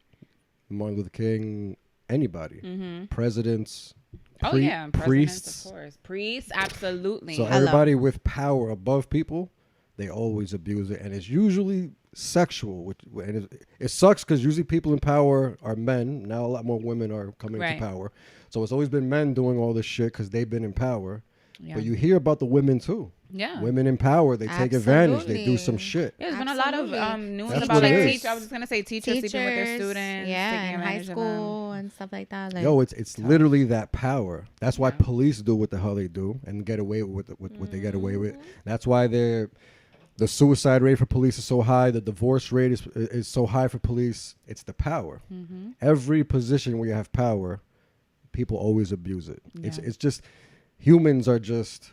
Martin Luther King, anybody, presidents, Oh yeah, presidents, priests. of course. Priests, absolutely. So everybody with power above people, they always abuse it, and it's usually sexual. And it sucks because usually people in power are men. Now a lot more women are coming Right. into power. So it's always been men doing all this shit because they've been in power. Yeah. But you hear about the women too. Yeah. Women in power, they take advantage. They do Absolutely. some shit. Yeah, there's been a lot of news That's about what like it is. teachers. I was just gonna say teachers sleeping with their students. yeah, taking in high advantage of them. school and stuff like that. Like, Yo, it's literally that power. That's why police do what the hell they do and get away with what they get away with. That's why the suicide rate for police is so high. The divorce rate is so high for police. It's the power. Every position where you have power, people always abuse it. Yeah. It's just humans are just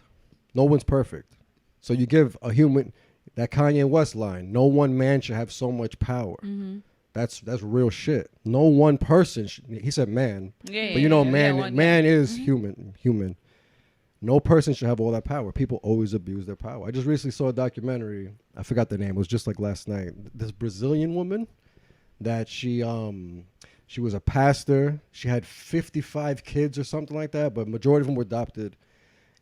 no one's perfect. So you give a human that Kanye West line. No one man should have so much power. That's real shit. No one person. He said man, Yeah, but you know, yeah, man, one, man is human. No person should have all that power. People always abuse their power. I just recently saw a documentary. I forgot the name. It was just like last night. This Brazilian woman that she was a pastor. She had 55 kids or something like that, but majority of them were adopted.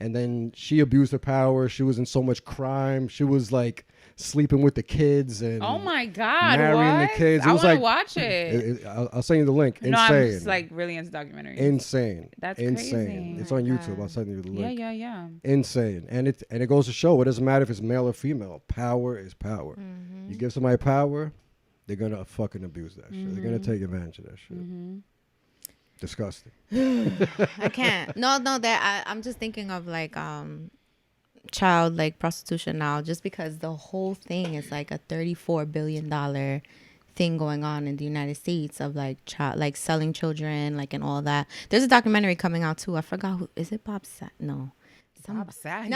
And then she abused her power. She was in so much crime. She was like sleeping with the kids and Oh my god, marrying what? the kids. It I was want to like watch it. I'll send you the link. No, I'm Insane. just like really into documentaries. Insane. That's insane. crazy. It's on YouTube. I'll send you the link. Yeah. Insane. And it goes to show it doesn't matter if it's male or female. Power is power. You give somebody power, they're gonna fucking abuse that shit. They're gonna take advantage of that shit. Disgusting. I can't. No, I'm just thinking of like child like prostitution now, just because the whole thing is like a $34 billion thing going on in the United States of like child like selling children like and all that. There's a documentary coming out too. I forgot who is it. Bob No. Bob Saget.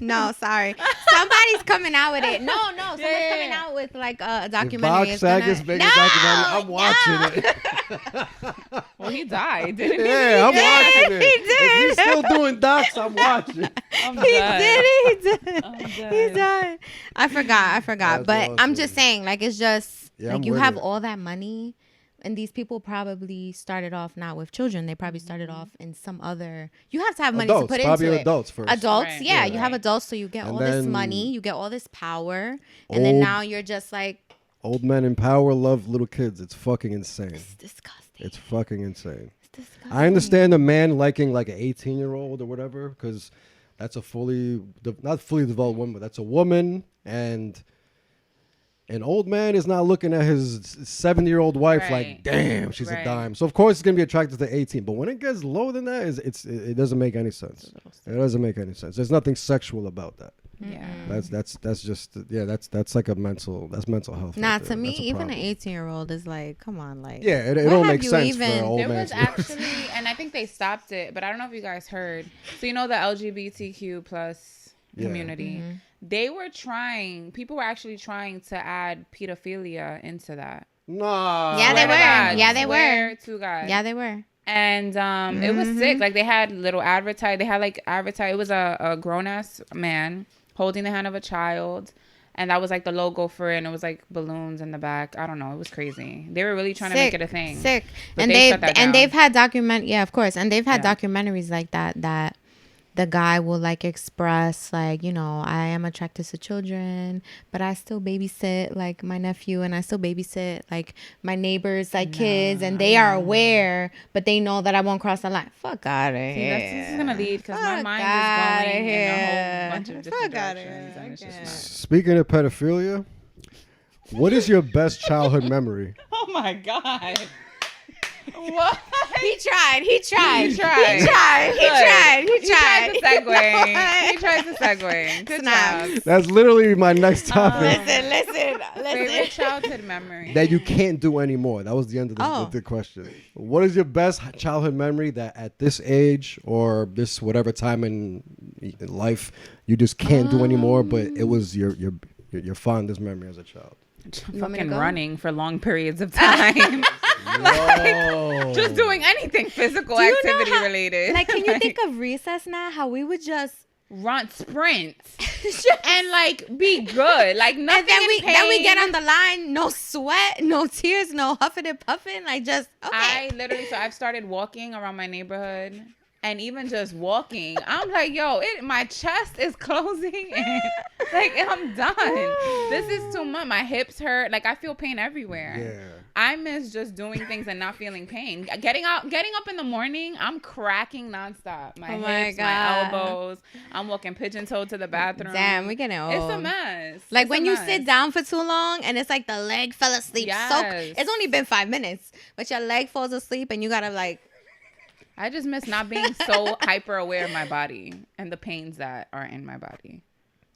No, sorry. Somebody's coming out with it. No, someone's coming out with like a documentary. If Bob Saget's making a documentary, I'm watching it. Well, he died, didn't he? Yeah, I'm watching it. He did. If he's still doing docs, I'm watching. I'm He done. did. I'm He done. died. I forgot. That's But I'm awesome. just saying, like, it's just Yeah, like I'm you with have it. all that money, and these people probably started off not with children. They probably started off in some other. You have to have money Adults, to put probably into it. adults first. Adults, Right. yeah, Yeah. you have adults, so you get And all this then money, you get all this power, and then old- now you're just like, Old men in power love little kids. It's fucking insane. it's disgusting. It's fucking insane. It's disgusting. I understand a man liking like an 18-year-old or whatever, because that's a not fully developed woman, but that's a woman, and an old man is not looking at his 70-year-old wife like, Right. damn, she's a Right. dime. So of course it's gonna be attracted to 18, but when it gets lower than that, it doesn't make any sense. It doesn't make any sense. There's nothing sexual about that. Yeah. That's just that's like mental health. Nah, right to there. me, That's a even an problem. 18-year-old is like, come on, like, Yeah, it what don't have make you sense for even- an old There man. was to- actually, and I think they stopped it, but I don't know if you guys heard. So you know the LGBTQ plus Yeah. community, people were actually trying to add pedophilia into that. Nah. Yeah, they Swear to were. God. Yeah, they Swear were. to God. Yeah, they were. And it was sick. Like they had little advertise. They had like advertise. It was a grown ass man holding the hand of a child, and that was like the logo for it. And it was like balloons in the back. I don't know. It was crazy. They were really trying to make it a thing. Sick. But And they've had of course. And they've had documentaries like that the guy will like express like, you know, I am attracted to children, but I still babysit like my nephew, and I still babysit like my neighbors like kids, and they are aware, but they know that I won't cross the line. Fuck out of here. This is gonna lead because my mind is going in a whole bunch of different directions. And it's just Speaking of pedophilia, what is your best childhood mememory? oh my god. What? He tried to segue. He tried to segue. Good job. That's literally my next topic. Listen. Favorite childhood memory That you can't do anymore. That was the end of the question. What is your best childhood memory that at this age or this whatever time in life you just can't do anymore, but it was your fondest memory as a child? Fucking running for long periods of time. Like, just doing anything physical activity related. Like, can you think of recess now? How we would just run sprints and like be good, like nothing. And then we get on the line, no sweat, no tears, no huffing and puffing, like just okay. I've started walking around my neighborhood. And even just walking, I'm like, yo, my chest is closing and like I'm done. This is too much. My hips hurt. Like I feel pain everywhere. Yeah. I miss just doing things and not feeling pain. Getting up in the morning, I'm cracking nonstop. My hips, my elbows. I'm walking pigeon-toed to the bathroom. Damn, we're getting old. It's a mess. Like when you sit down for too long and it's like the leg fell asleep. Yes. So it's only been 5 minutes, but your leg falls asleep and you gotta like. I just miss not being so hyper aware of my body and the pains that are in my body.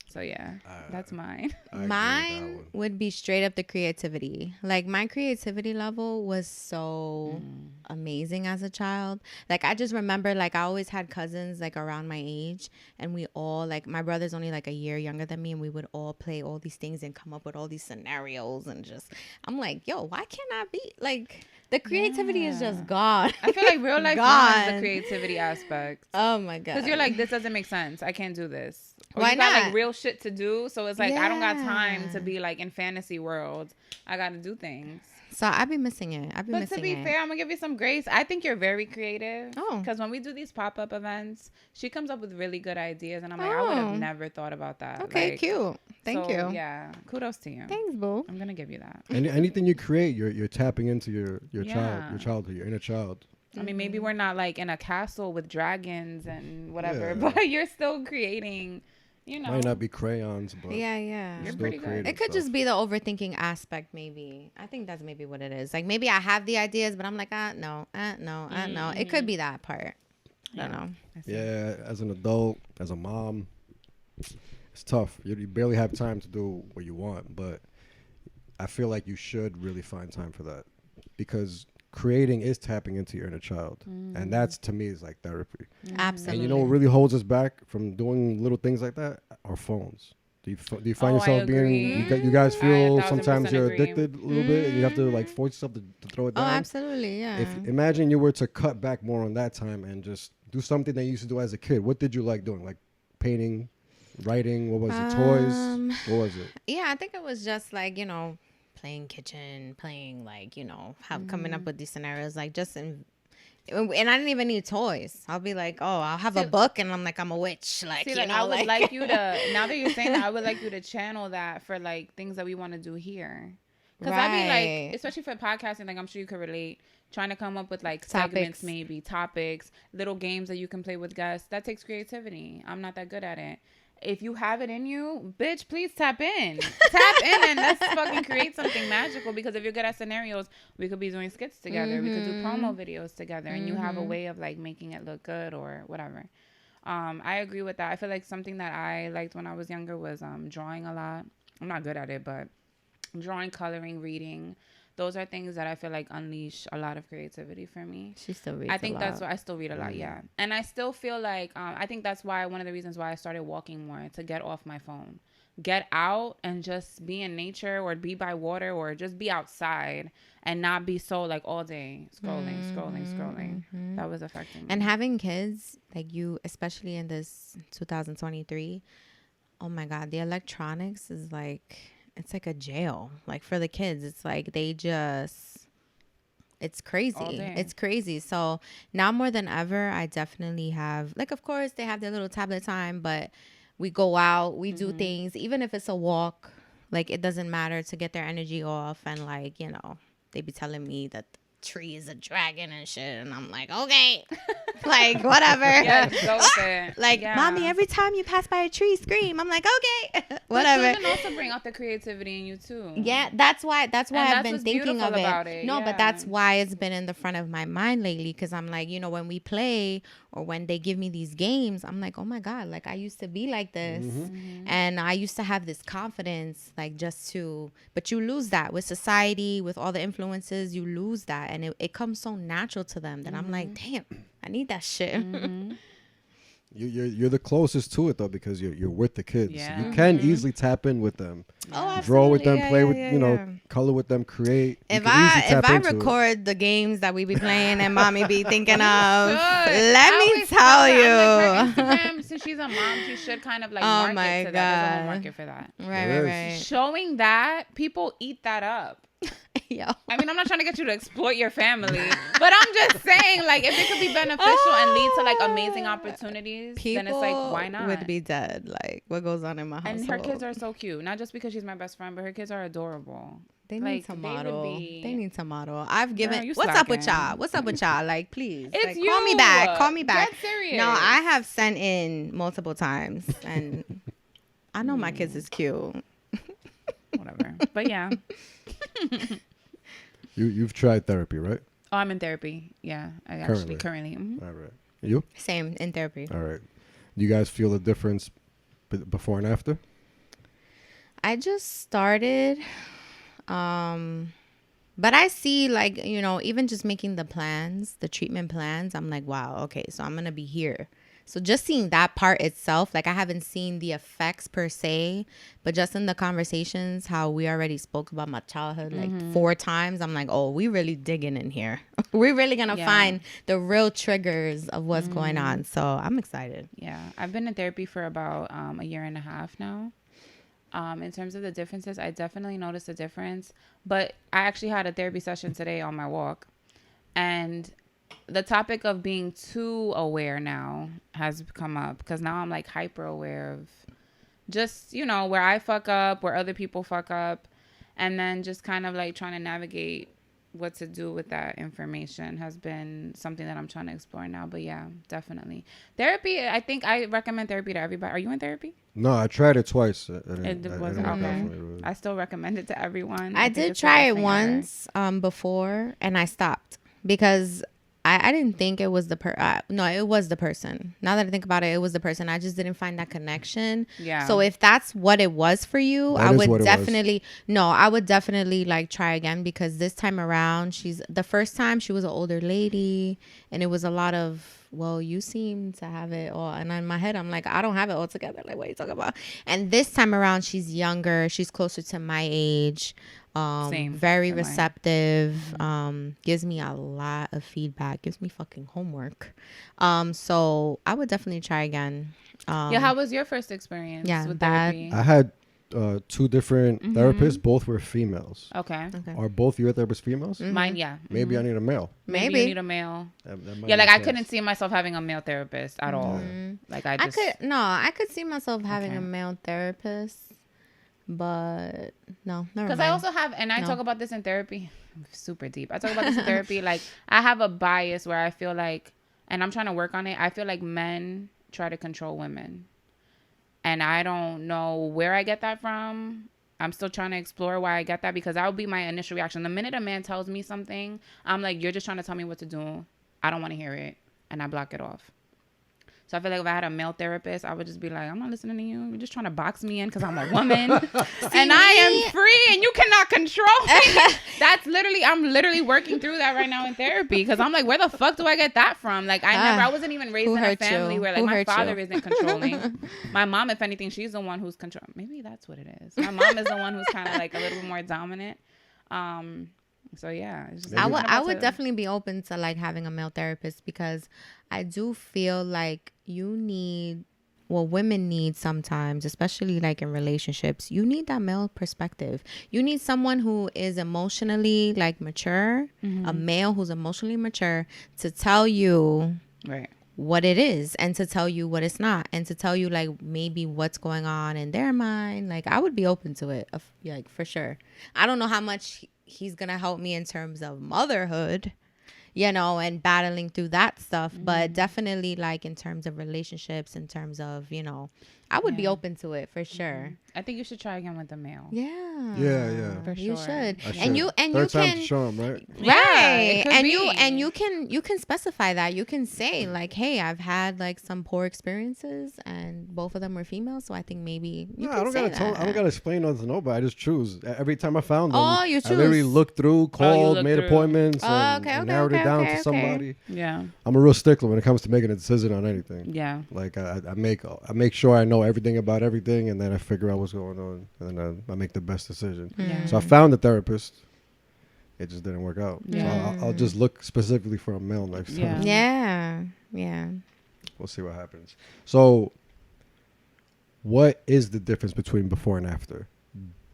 So yeah, that's mine. Mine would be straight up the creativity. Like my creativity level was so amazing as a child. Like I just remember like I always had cousins like around my age, and we all like my brother's only like a year younger than me, and we would all play all these things and come up with all these scenarios, and just I'm like, yo, why can't I be like the creativity is just gone. I feel like real life has the creativity aspect. Oh my god. Because you're like, this doesn't make sense. I can't do this. Or Why you got not? like real shit to do. So it's like I don't got time to be like in fantasy world. I got to do things. So I be missing it. But to be fair, I'm gonna give you some grace. I think you're very creative. Oh. Because when we do these pop-up events, she comes up with really good ideas, and I'm like, I would have never thought about that. Okay, like, cute. Thank you. Yeah, kudos to you. Thanks, boo. I'm gonna give you that. Anything you create, you're tapping into your childhood, your inner child. I mean, maybe we're not like in a castle with dragons and whatever, but you're still creating. You know, might not be crayons, but yeah. You're pretty good. It could just be the overthinking aspect, maybe. I think that's maybe what it is. Like maybe I have the ideas, but I'm like, no. It could be that part. I don't know. Yeah, as an adult, as a mom, it's tough. You barely have time to do what you want, but I feel like you should really find time for that because creating is tapping into your inner child, and that's to me is like therapy. Absolutely. And you know what really holds us back from doing little things like that? Our phones. Do you find yourself being? You guys feel sometimes you're addicted a little bit, and you have to like force yourself to throw it down. Oh, absolutely, yeah. If imagine you were to cut back more on that time and just do something that you used to do as a kid. What did you like doing? Like painting, writing. What was it? Toys. What was it? Yeah, I think it was just like playing kitchen, playing like coming up with these scenarios like just and I didn't even need toys. I'll be like, I'll have a book and I'm like I'm a witch. Like I would like you to now that you're saying that, I would like you to channel that for like things that we want to do here. Because I'd be like, especially for podcasting, like I'm sure you could relate. Trying to come up with like segments, maybe topics, little games that you can play with guests. That takes creativity. I'm not that good at it. If you have it in you, bitch, please tap in. Tap in and let's fucking create something magical. Because if you're good at scenarios, we could be doing skits together. We could do promo videos together. And you have a way of like making it look good or whatever. I agree with that. I feel like something that I liked when I was younger was drawing a lot. I'm not good at it, but drawing, coloring, reading. Those are things that I feel like unleash a lot of creativity for me. She still reads I think a that's lot. why I still read a lot, yeah. And I still feel like, I think that's why one of the reasons why I started walking more, to get off my phone. get out and just be in nature or be by water or just be outside and not be so like all day scrolling. That was affecting me. And having kids, like you, especially in this 2023, oh my God, the electronics is like, it's like a jail. Like for the kids, it's like it's crazy. All day. It's crazy. So now more than ever, I definitely have, like, of course they have their little tablet time, but we go out, we do things, even if it's a walk, like it doesn't matter, to get their energy off. And like, you know, they be telling me that the tree is a dragon and shit. And I'm like, okay, like whatever. Yeah, go with it. Like, Yeah. mommy, every time you pass by a tree, scream. I'm like, okay, But whatever. children also bring out the creativity in you too. Yeah, that's why And I've that's been what's thinking beautiful of it. about it, No, yeah. but that's why it's been in the front of my mind lately, because I'm like, you know, when we play or when they give me these games, I'm like, oh my God, like I used to be like this. And I used to have this confidence, like but you lose that with society, with all the influences, you lose that. And it comes so natural to them that I'm like, damn, I need that shit. You're the closest to it though, because you're with the kids. Yeah. You can easily tap in with them, Oh, draw with them, absolutely. play Yeah, with yeah, you know, yeah. color with them, create. You If can easily I tap into it. record the games that we be playing and mommy be thinking of, I let me always tell her, I'm you. like, her Instagram, since she's a mom, she should kind of like Oh market my to that. There's a whole God. market for that. Right, Yes. right, Showing that, people eat that up. right. Yo. I mean, I'm not trying to get you to exploit your family, but I'm just saying, like, if it could be beneficial and lead to like amazing opportunities, then it's like, why not? would be dead. Like, what goes on in my household? And her kids are so cute. Not just because she's my best friend, but her kids are adorable. They like, need to they would model. be- They need to model. I've given. you What's up with slacking. y'all? What's up with y'all? Like, please. It's like, Call me back. you. Call me back. Get serious. No, I have sent in multiple times, and I know my kids is cute. Whatever. But yeah. You've tried therapy, right? Oh, I'm in therapy. Yeah, I actually currently. All right. You? Same in therapy. All right. Do you guys feel the difference before and after? I just started, but I see, like, you know, even just making the plans, the treatment plans, I'm like, wow, okay, so I'm gonna be here. So just seeing that part itself, like I haven't seen the effects per se, but just in the conversations, how we already spoke about my childhood like 4 times, I'm like, oh, we really digging in here. We're really gonna find the real triggers of what's going on. So I'm excited. Yeah, I've been in therapy for about a year and a half now. In terms of the differences, I definitely noticed a difference. But I actually had a therapy session today on my walk, and the topic of being too aware now has come up, because now I'm like hyper aware of just, you know, where I fuck up, where other people fuck up, and then just kind of like trying to navigate what to do with that information has been something that I'm trying to explore now. But yeah, definitely. Therapy, I think I recommend therapy to everybody. Are you in therapy? No, I tried it twice. It wasn't okay. I still recommend it to everyone. I think did it's the try best it thing ever. once before, and I stopped because I didn't think it was no, it was the person. Now that I think about it, it was the person. I just didn't find that connection. Yeah. So if that's what it was for you, That I is would what it was. I would definitely like try again, because this time around, the first time she was an older lady, and it was a lot of, well, you seem to have it all. And in my head, I'm like, I don't have it all together. Like, what are you talking about? And this time around, she's younger. She's closer to my age. Same. Very Same way. receptive. Gives me a lot of feedback. Gives me fucking homework. So I would definitely try again. Yeah, how was your first experience with therapy? I had 2 different therapists. Both were females. Okay. Are both your therapists females? Mine, yeah. Maybe I need a male. Maybe you need a male. That might Yeah, like make I sense. couldn't see myself having a male therapist at all. Like I just I could see myself having Okay. a male therapist, but no, never because mind. I also have, and I No. talk about this in therapy, super deep. I talk about this in therapy. Like I have a bias where I feel like, and I'm trying to work on it. I feel like men try to control women, and I don't know where I get that from. I'm still trying to explore why I get that, because that would be my initial reaction. The minute a man tells me something, I'm like, you're just trying to tell me what to do. I don't want to hear it, and I block it off. So I feel like if I had a male therapist, I would just be like, I'm not listening to you. You're just trying to box me in because I'm a woman and I am free and you cannot control me. I'm literally working through that right now in therapy because I'm like, where the fuck do I get that from? Like, I wasn't even raised in a family where like my father isn't controlling. My mom, if anything, she's the one who's controlling. Maybe that's what it is. My mom is the one who's kind of like a little bit more dominant. So yeah, it's just I would definitely be open to like having a male therapist because I do feel like women need sometimes, especially like in relationships, you need that male perspective. You need someone who is emotionally like mature, a male who's emotionally mature to tell you what it is and to tell you what it's not and to tell you like maybe what's going on in their mind. Like I would be open to it, like for sure. I don't know how much he's gonna help me in terms of motherhood, and battling through that stuff, but definitely like in terms of relationships, in terms of I would be open to it for sure. I think you should try again with the male. Yeah. For sure. You should. And you Third can time's a charm, right? Right. And you can specify that. You can say like, hey, I've had like some poor experiences and both of them were female, so I think maybe you can say that. I don't gotta explain nothing to nobody. I just choose. Every time I found them, you choose. I literally looked through, called, made appointments, and narrowed it down to somebody. Yeah. I'm a real stickler when it comes to making a decision on anything. Yeah. Like I make sure I know everything about everything, and then I figure out what's going on, and then I make the best decision. Yeah. So I found a therapist. It just didn't work out. Yeah. So I'll just look specifically for a male next time. Yeah. We'll see what happens. So what is the difference between before and after?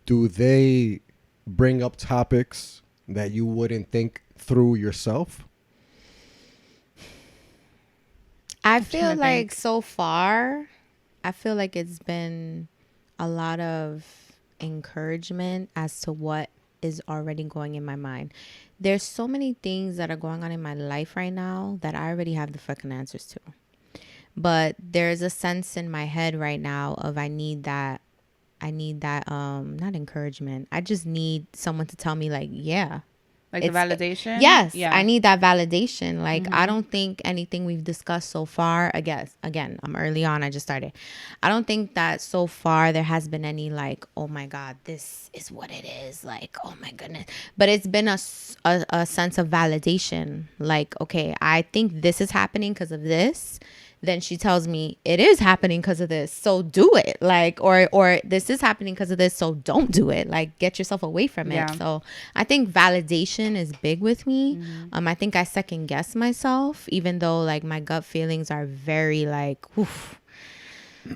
Do they bring up topics that you wouldn't think through yourself? I feel like so far, I feel like it's been a lot of encouragement as to what is already going in my mind. There's so many things that are going on in my life right now that I already have the fucking answers to. But there's a sense in my head right now of I need that not encouragement. I just need someone to tell me like, yeah. Like the validation? Yes. Yeah. I need that validation. Like, I don't think anything we've discussed so far, again, I'm early on. I just started. I don't think that so far there has been any like, oh my God, this is what it is. Like, oh my goodness. But it's been a sense of validation. Like, okay, I think this is happening because of this. Then she tells me it is happening because of this, so do it. Like, or this is happening because of this, so don't do it. Like, get yourself away from it. So I think validation is big with me. I think I second guess myself, even though like my gut feelings are very like, oof.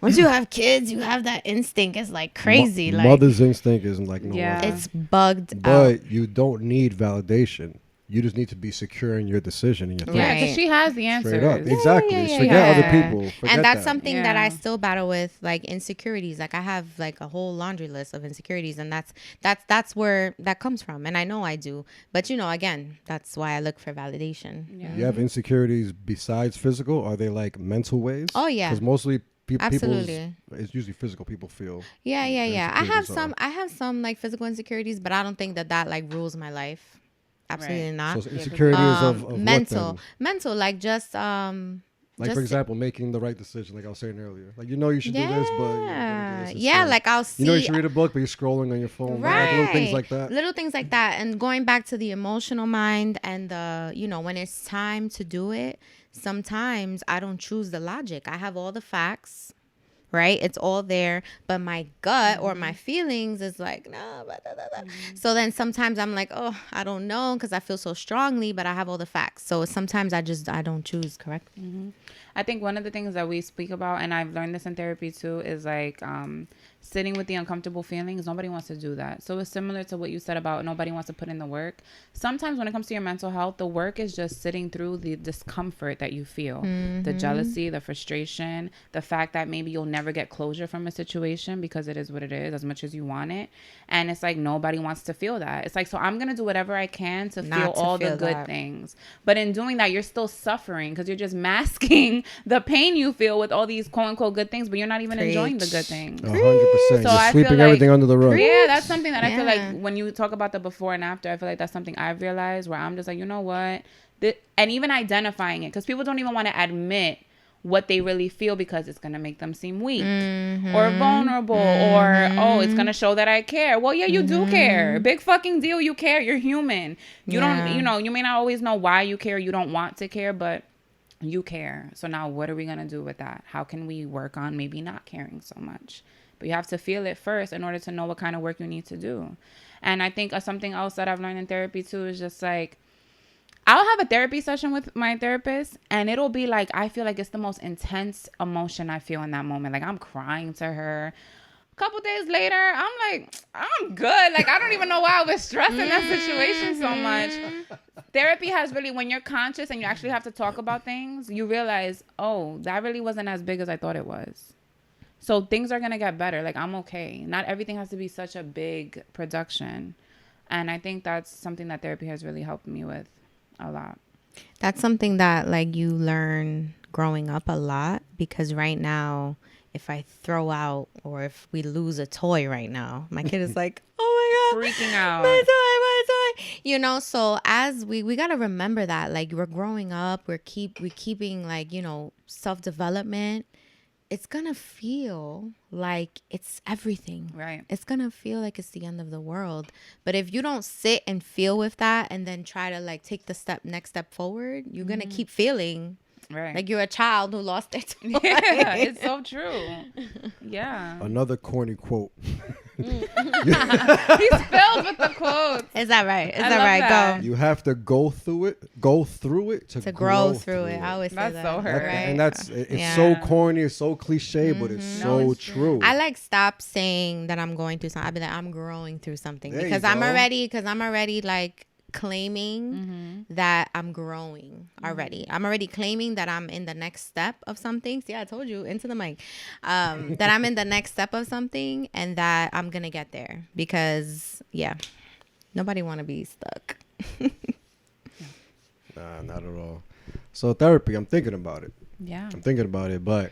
Once you have kids, you have that instinct. It's like crazy. Like mother's instinct isn't like no Yeah. other. it's bugged out. But you don't need validation. You just need to be secure in your decision and your thoughts. Yeah, because she has the Straight up. answers. Exactly. yeah, Forget yeah. other people. Forget And that's that. something that I Yeah. still battle with, like insecurities. Like I have like a whole laundry list of insecurities, and that's where that comes from. And I know I do, but again, that's why I look for validation. Yeah. You have insecurities besides physical? Are they like mental ways? Oh, yeah. Because mostly Absolutely. it's usually physical people feel. Yeah. insecurities I have some like physical insecurities, but I don't think that like rules my life. Absolutely Right. not. So insecurities of mental, what then? mental, like just Like just, for example, making the right decision, like I was saying earlier. Like you should do this, but you're gonna do this instead. like I'll see. You should read a book, but you're scrolling on your phone. Right. Like little things like that. Little things like that. And going back to the emotional mind and the, when it's time to do it, sometimes I don't choose the logic. I have all the facts, right? It's all there. But my gut or my feelings is like, no. Blah, blah, blah, blah. So then sometimes I'm like, oh, I don't know because I feel so strongly, but I have all the facts. So sometimes I don't choose, correct? I think one of the things that we speak about, and I've learned this in therapy too, is like sitting with the uncomfortable feelings. Nobody wants to do that. So it's similar to what you said about nobody wants to put in the work. Sometimes when it comes to your mental health, the work is just sitting through the discomfort that you feel, the jealousy, the frustration, the fact that maybe you'll never get closure from a situation because it is what it is, as much as you want it. And it's like nobody wants to feel that. It's like, so I'm going to do whatever I can to feel all the good things. But in doing that, you're still suffering because you're just masking the pain you feel with all these quote unquote good things, but you're not even enjoying the good things. 100%. So You're I feel sweeping like- everything under the rug. Yeah, that's something that I feel Yeah. like when you talk about the before and after, I feel like that's something I've realized where I'm just like, you know what? And even identifying it, because people don't even want to admit what they really feel, because it's going to make them seem weak or vulnerable or, oh, it's going to show that I care. Well, yeah, you do care. Big fucking deal. You care. You're human. You don't, you may not always know why you care. You don't want to care, but you care. So now what are we going to do with that? How can we work on maybe not caring so much? But you have to feel it first in order to know what kind of work you need to do. And I think something else that I've learned in therapy too is just like, I'll have a therapy session with my therapist and it'll be like, I feel like it's the most intense emotion I feel in that moment. Like I'm crying to her. A couple days later, I'm like, I'm good. Like, I don't even know why I was stressing that situation so much. Therapy has really, when you're conscious and you actually have to talk about things, you realize, oh, that really wasn't as big as I thought it was. So things are going to get better. Like, I'm okay. Not everything has to be such a big production. And I think that's something that therapy has really helped me with a lot. That's something that like you learn growing up a lot, because right now, if I throw out or if we lose a toy right now, my kid is like, oh my God, freaking out. My toy. You know, so as we got to remember that, like, we're growing up, we're keeping like, you know, self-development. It's going to feel like it's everything. Right. It's going to feel like it's the end of the world. But if you don't sit and feel with that and then try to like take the next step forward, you're going to keep feeling like you're a child who lost their toy. Yeah, it's so true. Yeah. Another corny quote. He's filled with the quotes. Is that right? Is I that love right? that. Go. You have to go through it to grow through it. I always say That's that. so her, right? And it's so corny, it's so cliche, but it's so it's true. I like stop saying that I'm going through something. I'll be like, I'm growing through something, There you because go. I'm already like claiming that I'm growing already. I'm already claiming that I'm in the next step of something. See, I told you, into the mic. That I'm in the next step of something and that I'm going to get there, because nobody want to be stuck. Nah, not at all. So therapy, I'm thinking about it. Yeah. I'm thinking about it, but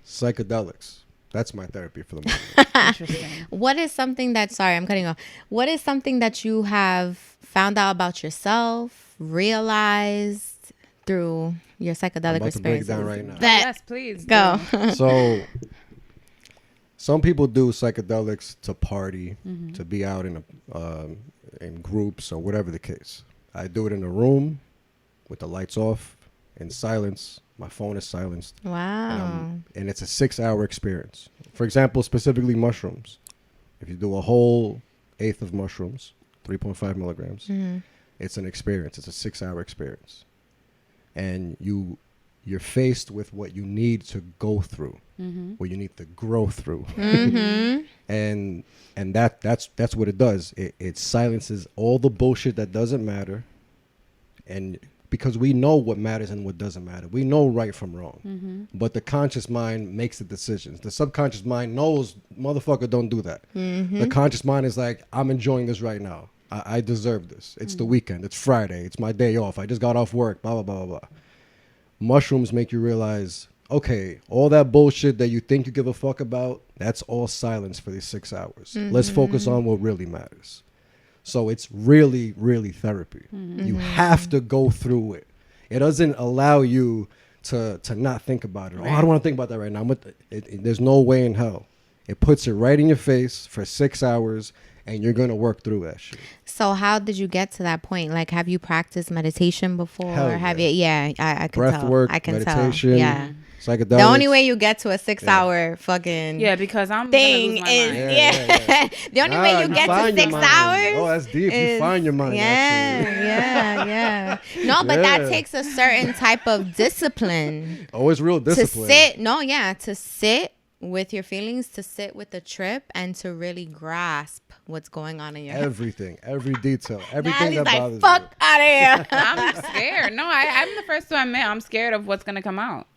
psychedelics. That's my therapy for the moment. Interesting. What is something that, sorry, I'm cutting off. What is something that you have found out about yourself, realized through your psychedelic I'm about to break it experiences? down right now. Yes, please. Go. So some people do psychedelics to party, to be out in groups or whatever the case. I do it in a room with the lights off, in silence. My phone is silenced. Wow. And it's a 6-hour experience. For example, specifically mushrooms. If you do a whole eighth of mushrooms, 3.5 milligrams, it's an experience. It's a 6-hour experience. And you're faced with what you need to go through, what you need to grow through. And that's what it does. It silences all the bullshit that doesn't matter. And because we know what matters and what doesn't matter. We know right from wrong. But the conscious mind makes the decisions. The subconscious mind knows, motherfucker, don't do that. The conscious mind is like, I'm enjoying this right now. I deserve this. It's the weekend. It's Friday. It's my day off. I just got off work, blah, blah, blah, blah, blah. Mushrooms make you realize, okay, all that bullshit that you think you give a fuck about, that's all silence for these 6 hours. Let's focus on what really matters. So it's really, really therapy. You have to go through it. It doesn't allow you to not think about it. Oh, I don't want to think about that right now. There's no way in hell. It puts it right in your face for 6 hours, and you're going to work through that shit. So how did you get to that point? Like, have you practiced meditation before? Hell Have yeah. you? Yeah, I can Breath tell. work, I can meditation, tell. Yeah. psychedelics. The only way you get to a 6-hour fucking because I'm thing gonna lose my is mind. the only way you get to find your 6 mind. hours. Oh, that's deep. You find your mind. Actually. Yeah. No, but that takes a certain type of discipline. Always real discipline. To sit with your feelings, to sit with the trip, and to really grasp what's going on in your head. Everything, every detail, everything that bothers fuck out of here. I'm scared. No, I'm the first to admit I'm scared of what's gonna come out.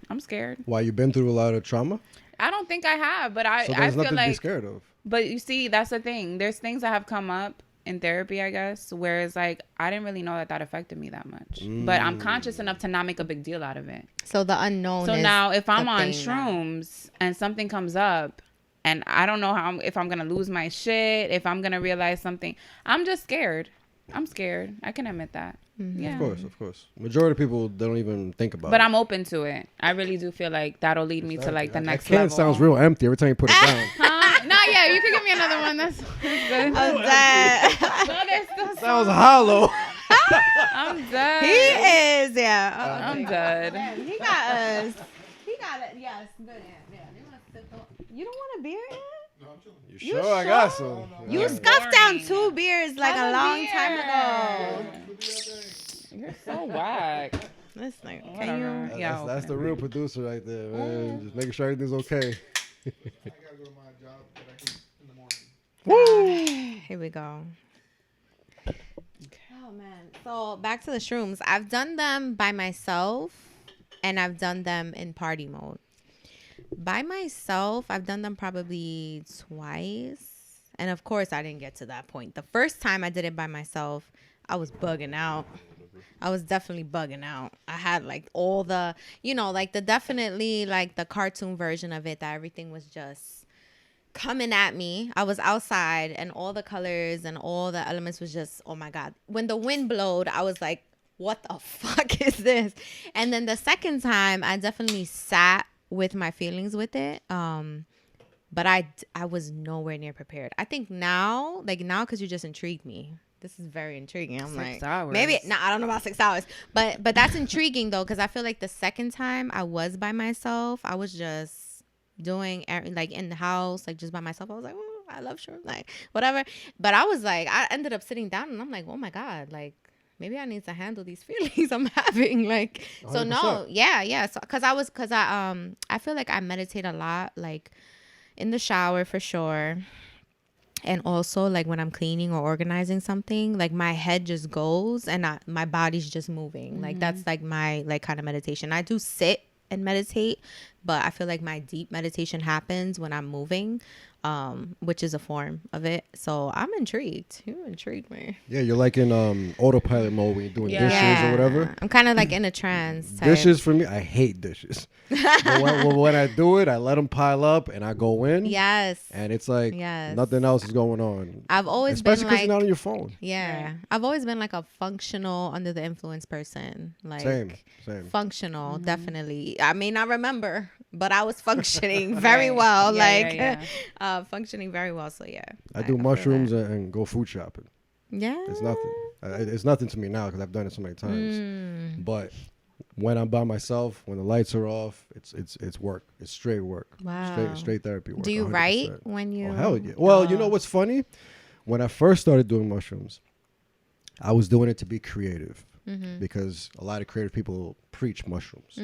I'm scared. Why, you've been through a lot of trauma? I don't think I have, but I So there's feel nothing like to be scared of. But you see, that's the thing. There's things that have come up in therapy, I guess, where it's like I didn't really know that affected me that much. But I'm conscious enough to not make a big deal out of it. So the unknown. So is now if I'm the on thing shrooms and something comes up and I don't know if I'm gonna lose my shit, if I'm gonna realize something, I'm just scared. I'm scared. I can admit that. Yeah. Of course. Majority of people, they don't even think about it. But I'm open to it. I really do feel like that'll lead me to like the next That can level. sounds real empty every time you put it down. Huh? No, yeah, you can give me another one. That's good. I'm dead. No, there's still Sounds hollow. I'm dead. He is, yeah. I'm dead. He got us. He got it. Yes, good. Yeah. You don't want a beer? You sure? I got some. You Yeah. scuffed down Boring. 2 beers like Have a a long beer. time ago. You're so whack. This nigga, can Whatever. you? Yeah, That's the real producer right there, man. Just making sure everything's okay. I gotta go to my job that I can in the morning. Here we go. Oh man. So back to the shrooms. I've done them by myself and I've done them in party mode. By myself, I've done them probably twice. And of course, I didn't get to that point. The first time I did it by myself, I was bugging out. I was definitely bugging out. I had like all the, like definitely like the cartoon version of it that everything was just coming at me. I was outside and all the colors and all the elements was just, oh my God. When the wind blowed, I was like, what the fuck is this? And then the second time, I definitely sat with my feelings with it. But I was nowhere near prepared. I think now, because you just intrigued me. This is very intriguing. I'm 6 like, hours. maybe, I don't know about 6 hours, but that's intriguing though. Cause I feel like the second time I was by myself, I was just doing like in the house, like just by myself. I was like, oh, I love shrooms, like whatever. But I was like, I ended up sitting down and I'm like, oh my God, like maybe I need to handle these feelings I'm having. Like, 100%. So no, yeah. So, cause I feel like I meditate a lot, like in the shower for sure. And also like when I'm cleaning or organizing something, like my head just goes and my body's just moving. Mm-hmm. Like that's like my like kind of meditation. I do sit and meditate, but I feel like my deep meditation happens when I'm moving, which is a form of it. So I'm intrigued. You intrigued me. Yeah, you're like in autopilot mode when you're doing dishes or whatever. I'm kind of like in a trance type. Dishes for me, I hate dishes. But when I do it, I let them pile up and I go in. Yes. And it's like nothing else is going on. I've always especially been because like, you're not on your phone. Yeah. Right. I've always been like a functional under the influence person. Like same. Functional, definitely. I may not remember, but I was functioning very well. Functioning very well. So yeah. I do mushrooms and go food shopping. Yeah. It's nothing. It's nothing to me now because I've done it so many times. But when I'm by myself, when the lights are off, it's work. It's straight work. Wow. Straight therapy work. Do you 100%. write when you? Oh, hell yeah. Well, you know what's funny? When I first started doing mushrooms, I was doing it to be creative because a lot of creative people preach mushrooms.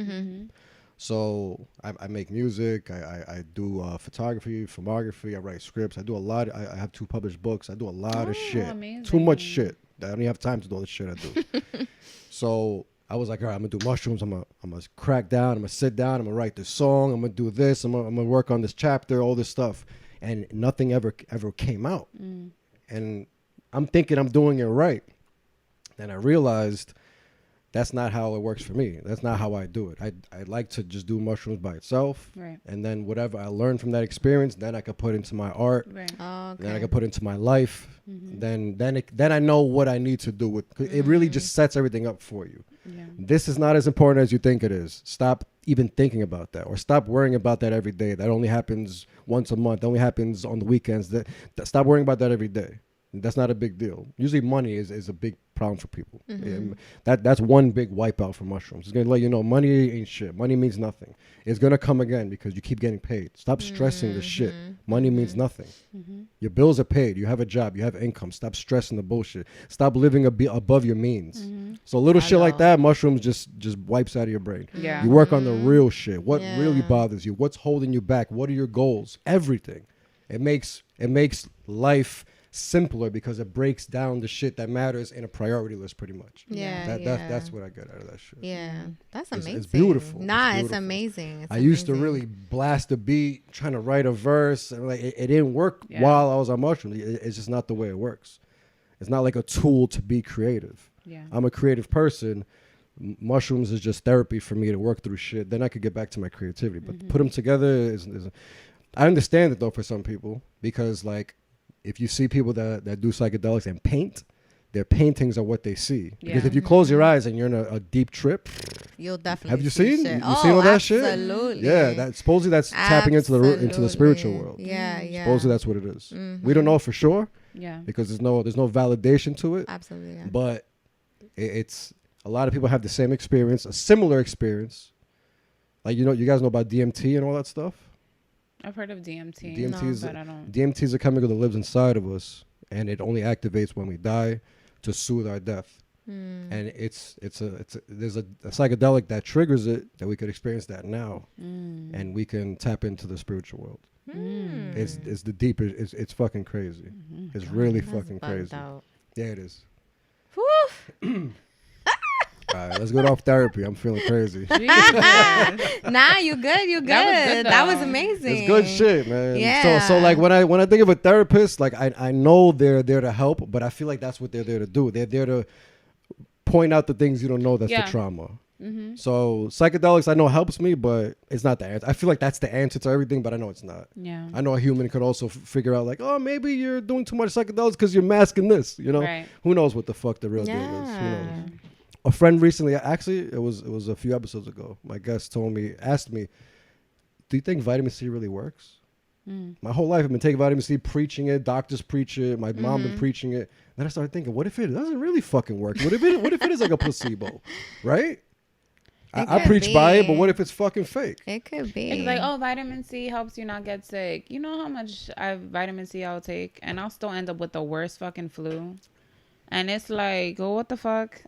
So I make music. I do photography, filmography. I write scripts. I do a lot. I have 2 published books. I do a lot of shit. Amazing. Too much shit. I don't even have time to do all the shit I do. So I was like, all right, I'm gonna do mushrooms. I'm gonna crack down. I'm gonna sit down. I'm gonna write this song. I'm gonna do this. I'm gonna work on this chapter. All this stuff, and nothing ever came out. And I'm thinking I'm doing it right. Then I realized that's not how it works for me. That's not how I do it. I like to just do mushrooms by itself. Right. And then whatever I learn from that experience, then I could put into my art. Right. Oh, okay. Then I could put into my life. Then I know what I need to do with. It really just sets everything up for you. Yeah. This is not as important as you think it is. Stop even thinking about that, or stop worrying about that every day. That only happens once a month. That only happens on the weekends. Stop worrying about that every day. That's not a big deal. Usually money is a big problem for people. That's one big wipeout for mushrooms. It's going to let you know money ain't shit. Money means nothing. It's going to come again because you keep getting paid. Stop stressing the shit. Money means nothing. Your bills are paid. You have a job. You have income. Stop stressing the bullshit. Stop living above your means. So little shit like that, mushrooms just wipes out of your brain. Yeah. You work on the real shit. What really bothers you? What's holding you back? What are your goals? Everything. It makes life simpler because it breaks down the shit that matters in a priority list pretty much. That's what I get out of that shit. That's amazing. It's beautiful. It's amazing. I used to really blast a beat trying to write a verse, and like it didn't work while I was on mushrooms. It's just not the way it works. It's not like a tool to be creative. I'm a creative person. Mushrooms is just therapy for me to work through shit. Then I could get back to my creativity. But to put them together is I understand it though for some people, because like if you see people that do psychedelics and paint, their paintings are what they see. Because Yeah. if you close your eyes and you're in a deep trip, You'll definitely. have you see seen? shit. You seen all that shit? Absolutely. Yeah, that supposedly that's tapping into the spiritual world. Yeah, yeah. Supposedly that's what it is. We don't know for sure Yeah. because there's no validation to it. Absolutely. Yeah. But it's a lot of people have the same experience, a similar experience. Like you guys know about DMT and all that stuff. I've heard of DMT. DMT but I don't. DMT is a chemical that lives inside of us, and it only activates when we die to soothe our death. And there's a psychedelic that triggers it that we could experience that now, and we can tap into the spiritual world. It's the deeper. It's fucking crazy. It's really fucking crazy. Out. Yeah, it is. Woo. All right, let's go off therapy. I'm feeling crazy. Nah, you good. You good. That was though. amazing. It's good shit, man. Yeah. So like when I think of a therapist, like I know they're there to help, but I feel like that's what they're there to do. They're there to point out the things you don't know that's the trauma. So psychedelics I know helps me, but it's not the answer. I feel like that's the answer to everything, but I know it's not. Yeah. I know a human could also figure out like, oh, maybe you're doing too much psychedelics because you're masking this. You know, Right. Who knows what the fuck the real deal is? Who Yeah. knows? A friend recently, actually, it was a few episodes ago. My guest asked me, "Do you think vitamin C really works?" My whole life I've been taking vitamin C, preaching it. Doctors preach it. My mom been preaching it. Then I started thinking, what if it doesn't really fucking work? What if it is like a placebo, right? I could preach by it, but be. what if it's fucking fake? It could be. It's like, oh, vitamin C helps you not get sick. You know how much vitamin C I'll take, and I'll still end up with the worst fucking flu. And it's like, oh, what the fuck?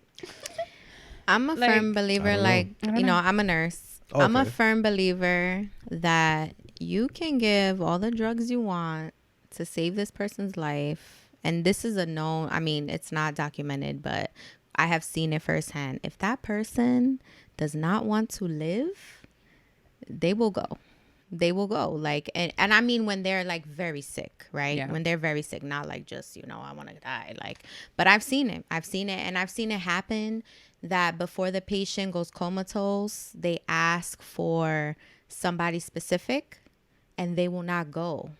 I'm a Like, firm believer, I don't like, know. you know, I'm a nurse. Oh, I'm a okay. firm believer that you can give all the drugs you want to save this person's life. And this is a known, I mean, it's not documented, but I have seen it firsthand. If that person does not want to live, they will go. They will go. Like, and I mean, when they're like very sick, right? Yeah. When they're very sick, not like just, you know, I want to die. Like, but I've seen it. And I've seen it happen that before the patient goes comatose, they ask for somebody specific and they will not go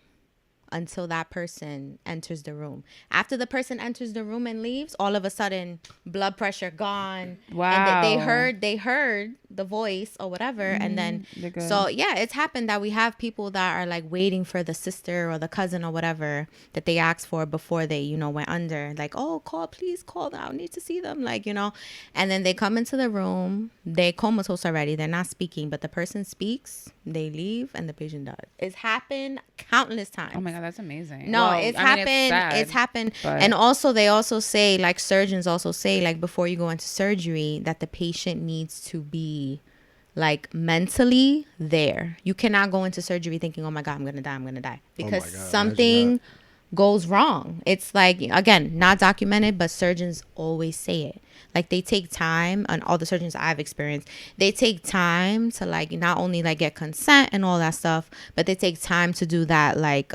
until that person enters the room. After the person enters the room and leaves, all of a sudden blood pressure gone. Wow. And they heard the voice or whatever. And then, They're good. so yeah, it's happened that we have people that are like waiting for the sister or the cousin or whatever that they asked for before they, you know, went under. Like, oh, please call them. I need to see them. Like, you know, and then they come into the room, they comatose already. They're not speaking, but the person speaks, they leave and the patient dies. It's happened countless times. Oh my God, that's amazing. No, Well, it's I mean, happened. sad, It's happened. but- And also, they also say, like surgeons also say, like before you go into surgery, that the patient needs to be like mentally there. You cannot go into surgery thinking, oh my God, I'm going to die. Because God, imagine something goes wrong. It's like, again, not documented, but surgeons always say it. Like they take time, and all the surgeons I've experienced, they take time to like not only like get consent and all that stuff, but they take time to do that like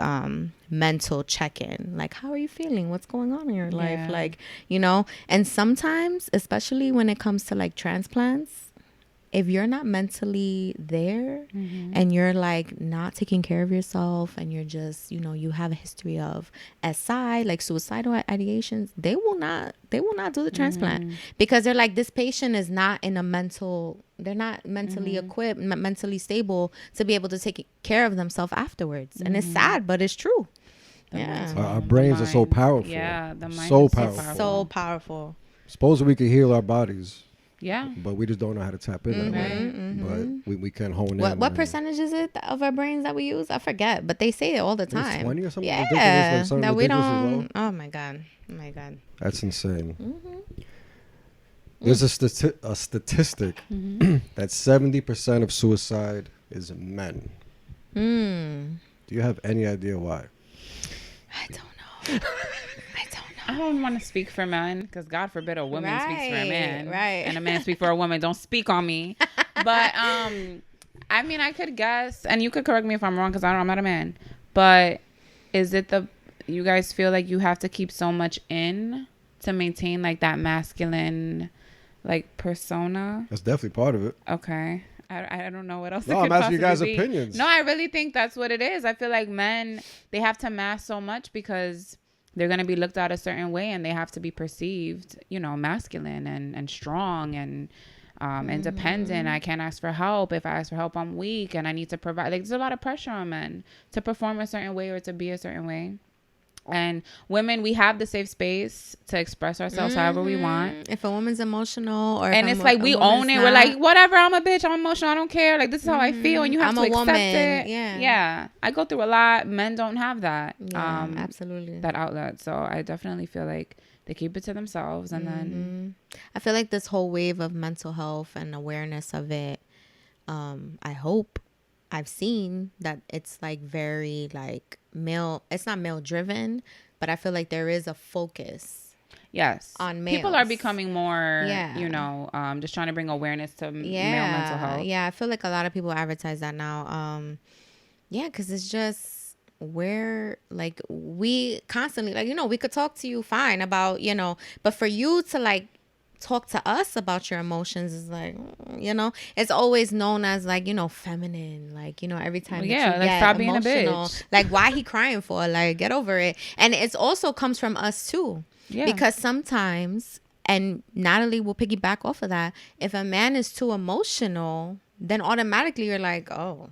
mental check-in. Like, how are you feeling? What's going on in your life? Yeah. Like, you know, and sometimes, especially when it comes to like transplants, if you're not mentally there and you're like not taking care of yourself and you're just, you know, you have a history of SI, like suicidal ideations, they will not do the transplant because they're like, this patient is not in a they're not mentally equipped, mentally stable to be able to take care of themselves afterwards. And it's sad, but it's true. Yeah. Our brains are so mind. powerful. Yeah, the mind So is powerful. So powerful. Suppose we could heal our bodies, Yeah. but we just don't know how to tap in that way. But we can hone in. What percentage is it of our brains that we use? I forget, but they say it all the it's time. 20 or something Yeah, ridiculous, like something that we ridiculously don't. low. Oh my god. That's insane. There's a statistic that 70% of suicide is men. Do you have any idea why? I don't know. I don't want to speak for men because God forbid a woman speaks for a man. Right. And a man speak for a woman. Don't speak on me. But I mean, I could guess, and you could correct me if I'm wrong because I'm not a man. But is it you guys feel like you have to keep so much in to maintain like that masculine like persona? That's definitely part of it. Okay. I don't know what else. No, it could I'm asking you guys' possibly be. opinions. No, I really think that's what it is. I feel like men, they have to mask so much because they're going to be looked at a certain way, and they have to be perceived, you know, masculine and strong and independent. I can't ask for help. If I ask for help, I'm weak, and I need to provide. Like, there's a lot of pressure on men to perform a certain way or to be a certain way. And women, we have the safe space to express ourselves however we want. If a woman's emotional, or and it's like we own it. We're like, whatever, I'm a bitch, I'm emotional, I don't care. Like, this is how I feel, and you have to accept it. Yeah. I go through a lot. Men don't have that. Absolutely. That outlet. So I definitely feel like they keep it to themselves, and then I feel like this whole wave of mental health and awareness of it, I hope I've seen that it's like very like male. It's not male driven, but I feel like there is a focus. Yes, on males. People are becoming more, you know, just trying to bring awareness to male mental health. Yeah, I feel like a lot of people advertise that now. Because it's just where like we constantly, like, you know, we could talk to you fine about, you know, but for you to like talk to us about your emotions is like, you know, it's always known as like, you know, feminine, like, you know, every time that you like, get stop being emotional, a bitch. like, why he crying for? Like, get over it. And it's also comes from us too, because sometimes, and Natalie will piggyback off of that, if a man is too emotional, then automatically you're like, oh,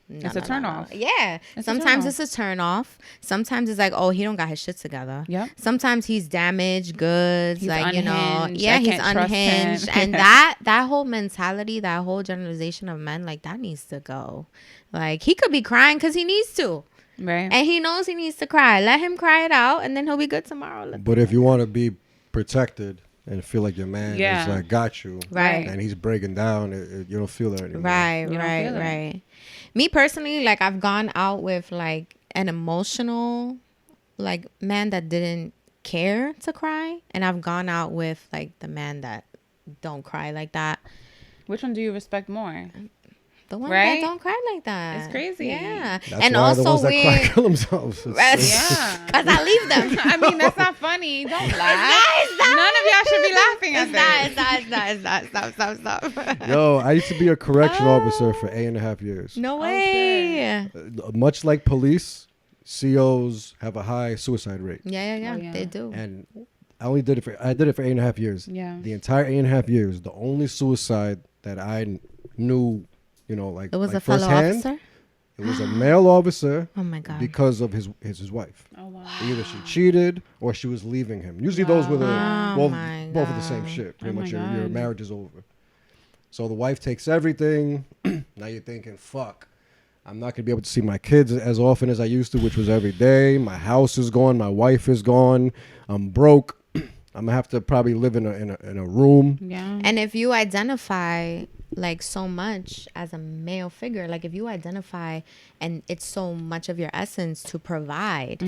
it's a turn off. Yeah. Sometimes it's a turn off. Sometimes it's like, oh, he don't got his shit together. Yeah. Sometimes he's damaged goods. He's like, unhinged. you know, he's unhinged. And that whole mentality, that whole generalization of men, like, that needs to go. Like, he could be crying because he needs to. Right. And he knows he needs to cry. Let him cry it out, and then he'll be good tomorrow. But if you want to be protected and feel like your man is like got you, right, and he's breaking down, you don't feel that anymore. Right. Me personally, like, I've gone out with like an emotional like man that didn't care to cry, and I've gone out with like the man that don't cry like that. Which one do you respect more? The one that don't cry like that. It's crazy. Yeah. That's and why also the ones that cry kill themselves. Yeah. Because I leave them. I mean, that's not funny. Don't laugh. None of y'all should be laughing at this. Stop. Yo, I used to be a correction officer for 8.5 years. No way. Much like police, COs have a high suicide rate. Yeah. They do. And I did it for 8.5 years. Yeah. The entire 8.5 years, the only suicide that I knew, you know, like it was like a fellow officer. It was a male officer. Oh my God. Because of his wife. Oh wow. Either she cheated or she was leaving him. Usually those were both of the same shit. Pretty much your marriage is over. So the wife takes everything. Now you're thinking, fuck, I'm not gonna be able to see my kids as often as I used to, which was every day. My house is gone. My wife is gone. I'm broke. I'm gonna have to probably live in a room. Yeah. And if you identify like so much as a male figure, like if you identify and it's so much of your essence to provide,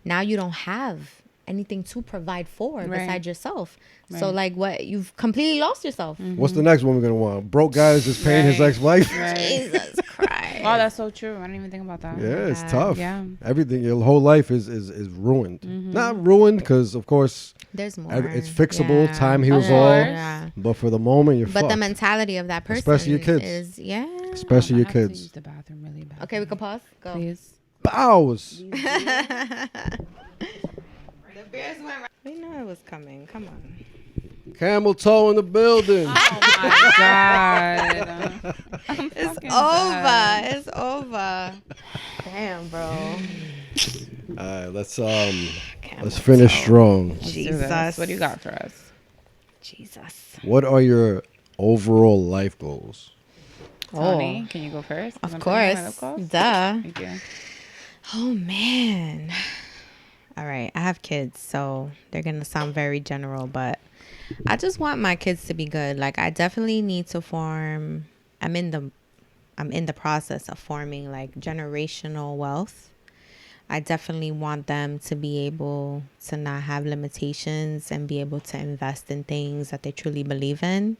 now you don't have anything to provide for besides yourself. So like what, you've completely lost yourself. What's the next one we're gonna want? Broke guy is just paying his ex-wife. Jesus Christ. Oh, that's so true. I didn't even think about that. Yeah, it's tough. Yeah. Everything, your whole life is ruined. Not ruined because of course there's more. It's fixable. Time heals all. Yeah. But for the moment, you're fucked. The mentality of that person, especially your kids, is especially your I have kids. to use the bathroom really bad. Okay, we can pause. Go. Please. Bows. The beers went right. We know it was coming. Come on. Camel toe in the building. Oh my God. It's over. It's over. Damn, bro. All right, let's finish strong. Jesus. What do you got for us? Jesus. What are your overall life goals? Toni, can you go first? Of course. Duh. Thank you. Oh, man. All right. I have kids, so they're going to sound very general, but I just want my kids to be good. Like, I definitely need to form, I'm in the process of forming like generational wealth. I definitely want them to be able to not have limitations and be able to invest in things that they truly believe in,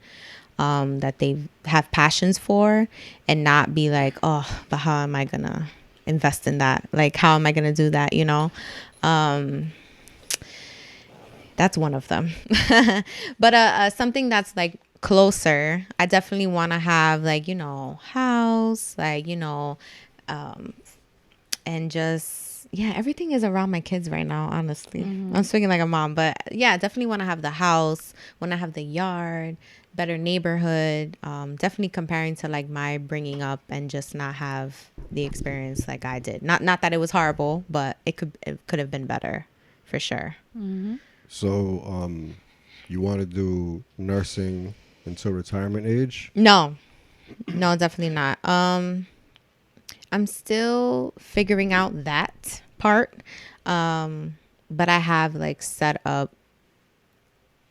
that they have passions for, and not be like, oh, but how am I going to invest in that? Like, how am I going to do that? You know? That's one of them. But something that's like closer, I definitely want to have like, you know, house, like, you know, and just yeah, everything is around my kids right now, honestly. I'm speaking like a mom, but yeah, definitely want to have the house, want to have the yard, better neighborhood. Definitely comparing to like my bringing up and just not have the experience like I did. Not that it was horrible, but it could have been better for sure. So, you want to do nursing until retirement age? No, definitely not. I'm still figuring out that part. But I have like set up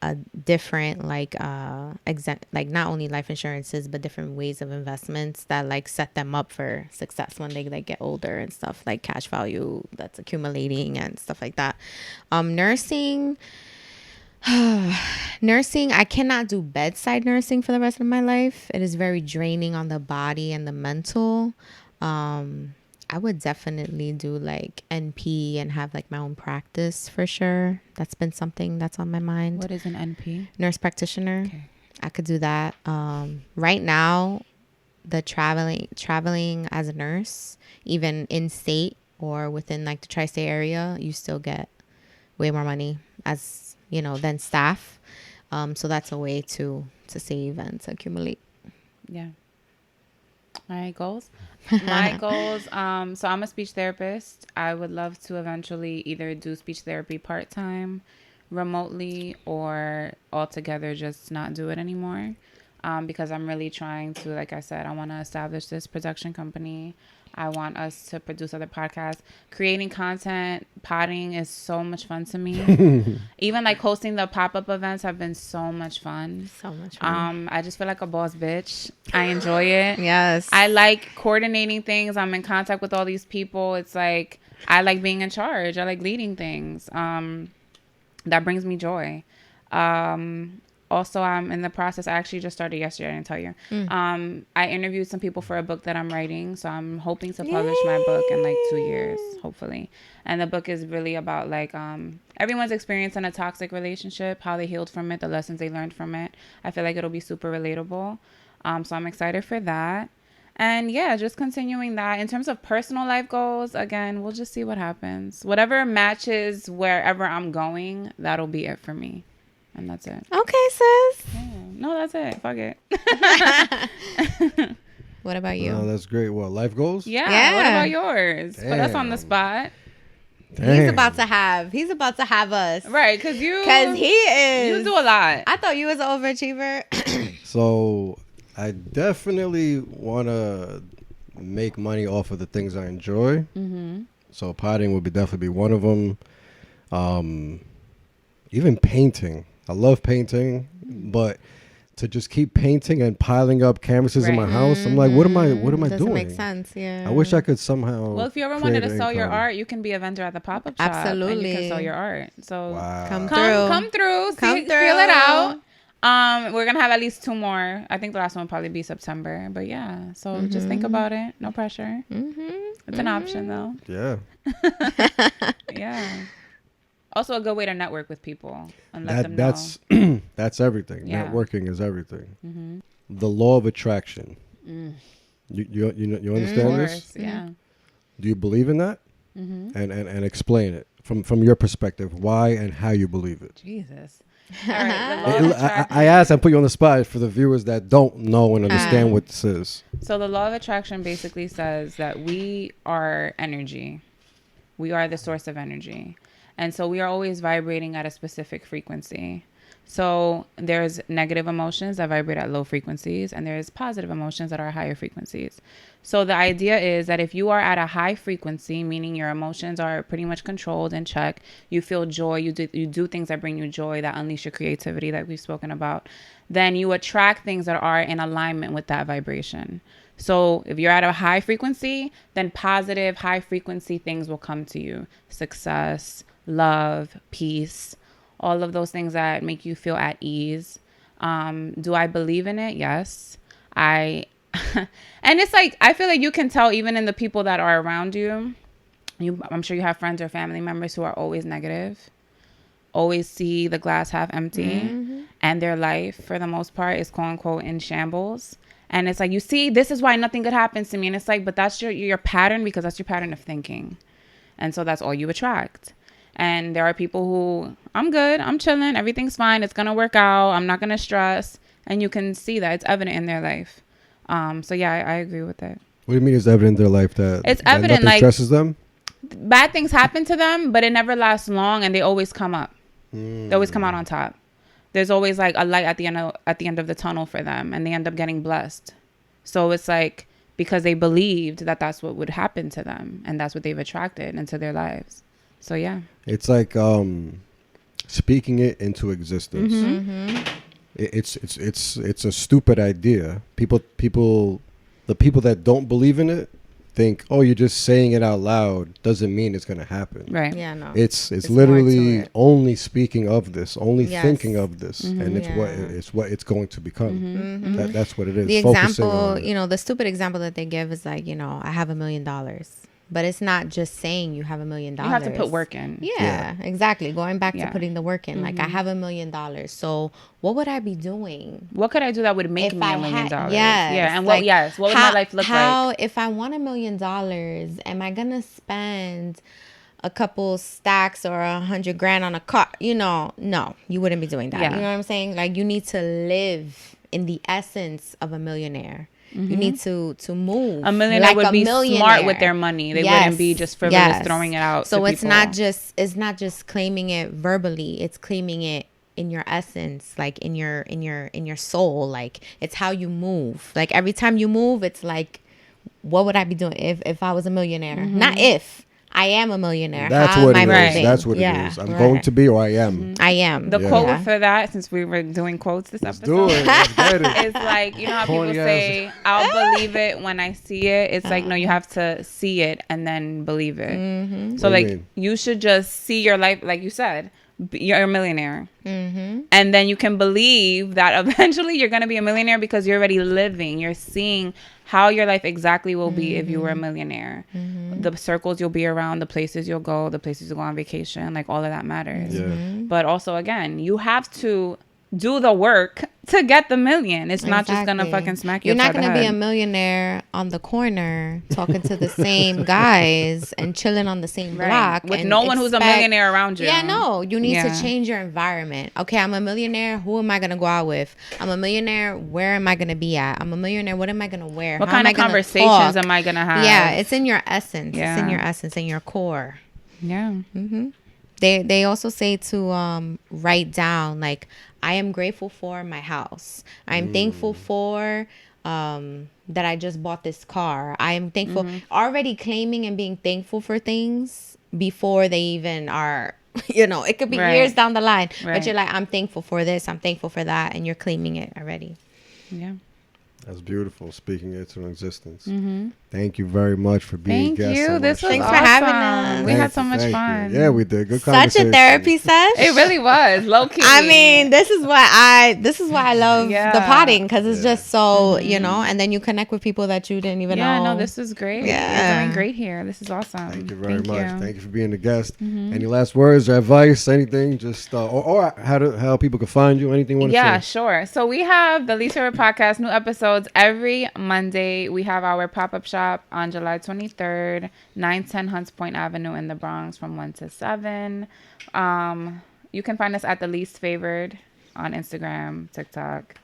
a different like like not only life insurances but different ways of investments that like set them up for success when they like get older and stuff, like cash value that's accumulating and stuff like that. Nursing, I cannot do bedside nursing for the rest of my life. It is very draining on the body and the mental. I would definitely do like NP and have like my own practice for sure. That's been something that's on my mind. What is an NP? Nurse practitioner. Okay. I could do that. Right now, the traveling as a nurse, even in state or within like the tri-state area, you still get way more money as than staff. So that's a way to save and to accumulate. Yeah. All right, goals. My goals. So I'm a speech therapist. I would love to eventually either do speech therapy part-time, remotely, or altogether just not do it anymore. Because I'm really trying to, like I said, I want to establish this production company. I want us to produce other podcasts. Creating content, potting is so much fun to me. Even like hosting the pop-up events have been so much fun. So much fun. I just feel like a boss bitch. I enjoy it. Yes. I like coordinating things. I'm in contact with all these people. It's like I like being in charge. I like leading things. That brings me joy. Also, I'm in the process. I actually just started yesterday. I didn't tell you. I interviewed some people for a book that I'm writing. So I'm hoping to publish my book in like 2 years, hopefully. And the book is really about like everyone's experience in a toxic relationship, how they healed from it, the lessons they learned from it. I feel like it'll be super relatable. So I'm excited for that. And yeah, just continuing that. In terms of personal life goals, again, we'll just see what happens. Whatever matches wherever I'm going, that'll be it for me. And that's it. Okay, sis. Yeah. No, that's it. Fuck it. What about you? No, that's great. What, life goals? Yeah. What about yours? Put us on the spot. Damn. He's about to have us. Right, because he is. You do a lot. I thought you was an overachiever. So I definitely want to make money off of the things I enjoy. Mm-hmm. So potting would definitely be one of them. Even painting. I love painting, but to just keep painting and piling up canvases in my house, I'm like, what am I doing? Doesn't make sense. Yeah. I wish I could somehow. Well, if you ever wanted to sell your art, you can be a vendor at the pop-up shop. Absolutely. And you can sell your art. So wow. come through, feel it out. We're gonna have at least 2 more. I think the last one will probably be September. But yeah, so just think about it. No pressure. It's an option though. Yeah. Yeah. Also a good way to network with people and let them know. That's everything. Yeah. Networking is everything. The law of attraction. You understand this? Yeah. Do you believe in that? And explain it from your perspective, why and how you believe it. Jesus. All right, the law of attraction. I asked and put you on the spot for the viewers that don't know and understand what this is. So the law of attraction basically says that we are energy. We are the source of energy. And so we are always vibrating at a specific frequency. So there's negative emotions that vibrate at low frequencies, and there's positive emotions that are higher frequencies. So the idea is that if you are at a high frequency, meaning your emotions are pretty much controlled and checked, you feel joy, you do things that bring you joy, that unleash your creativity that we've spoken about, then you attract things that are in alignment with that vibration. So if you're at a high frequency, then positive, high frequency things will come to you. Success, love, peace, all of those things that make you feel at ease. Do I believe in it? Yes. And it's like, I feel like you can tell even in the people that are around you. I'm sure you have friends or family members who are always negative, always see the glass half empty, and their life, for the most part, is quote unquote in shambles. And it's like, you see, this is why nothing good happens to me. And it's like, but that's your pattern, because that's your pattern of thinking. And so that's all you attract. And there are people who, I'm good, I'm chilling, everything's fine, it's going to work out, I'm not going to stress. And you can see that. It's evident in their life. So yeah, I agree with it. What do you mean it's evident in their life that It's that evident, nothing like, stresses them? bad things happen to them, but it never lasts long, and they always come up. They always come out on top. There's always like a light at the end of the tunnel for them, and they end up getting blessed. So it's like, because they believed that that's what would happen to them, and that's what they've attracted into their lives. So yeah, It's like speaking it into existence. It's a stupid idea. The people that don't believe in it think, oh, you're just saying it out loud doesn't mean it's going to happen. right. Yeah, no. It's more to literally it. only speaking of this, only Yes. thinking of this, and it's Yeah. what it's going to become. That's what it is. The Focusing example, on it. the stupid example that they give is like, I have $1 million. But it's not just saying you have $1 million. You have to put work in. Yeah, exactly. Going back to Yeah. putting the work in. Like, I have $1 million. So what would I be doing? What could I do that would make me $1 million? Yes. Yeah. And like, what would my life look like? If I want $1 million, am I going to spend a couple stacks or $100,000 on a car? No, you wouldn't be doing that. Yeah. You know what I'm saying? Like, you need to live in the essence of a millionaire. You need to move. A millionaire would be smart with their money. They wouldn't be just frivolous throwing it out. So to it's people. not just claiming it verbally. It's claiming it in your essence, like in your soul. Like, it's how you move. Like, every time you move, it's like, what would I be doing if I was a millionaire? Not if. I am a millionaire. That's what it is. moving? That's what it is. I'm going to be, or I am. I am. The quote for that, since we were doing quotes this Let's episode, do it. Let's get it. is like, you know how people Corny say, I'll believe it when I see it. It's like, no, you have to see it and then believe it. So What do you like, mean? you should just see your life, like you said, you're a millionaire. And then you can believe that eventually you're going to be a millionaire because you're already living. You're seeing how your life exactly will be if you were a millionaire. The circles you'll be around, the places you'll go, the places you'll go on vacation, like all of that matters. Yeah. But also, again, you have to do the work to get the million. It's not just gonna fucking smack you. You're not upside the gonna be a head. millionaire on the corner talking to the same guys and chilling on the same block with and no one who's a millionaire around you. Yeah, no. You need Yeah. to change your environment. Okay, I'm a millionaire. Who am I gonna go out with? I'm a millionaire. Where am I gonna be at? I'm a millionaire. What am I gonna wear? What How kind am of I gonna conversations talk? am I gonna have? Yeah, it's in your essence. Yeah. It's in your essence, in your core. Yeah. They also say to write down, like, I am grateful for my house. I'm thankful for that I just bought this car. I am thankful. Already claiming and being thankful for things before they even are, it could be Right. years down the line. Right. But you're like, I'm thankful for this. I'm thankful for that. And you're claiming it already. Yeah. That's beautiful. Speaking it into existence. Thank you very much for being Thank a guest. you. so This was much. Thanks awesome. for having us. We had so much Thank you. fun. Yeah, we did. Good Such conversation. a therapy sesh. It really was low key. I mean, this is why I love Yeah. the potting, because it's just so, and then you connect with people that you didn't even know. Yeah, no, this is great. Yeah. You're doing great here. This is awesome. Thank you very much. You. Thank you for being a guest. Any last words or advice? Anything? Just or how people can find you? Anything you want to Yeah, say? sure. So we have the Least Favorite Podcast, new episodes every Monday. We have our pop-up shop on July 23rd, 910 Hunts Point Avenue in the Bronx from 1 to 7. You can find us at The Least Favored on Instagram, TikTok,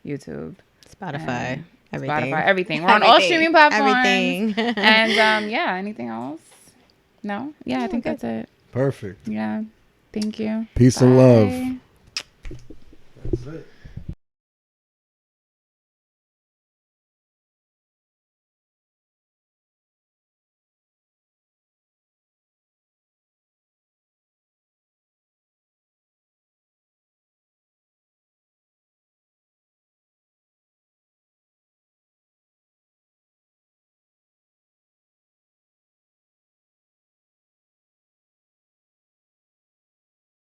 YouTube, Spotify, and everything. everything. We're on all streaming platforms. Everything. And anything else? No? Yeah, I think that's it. Perfect. Yeah. Thank you. Peace and love. Bye. That's it.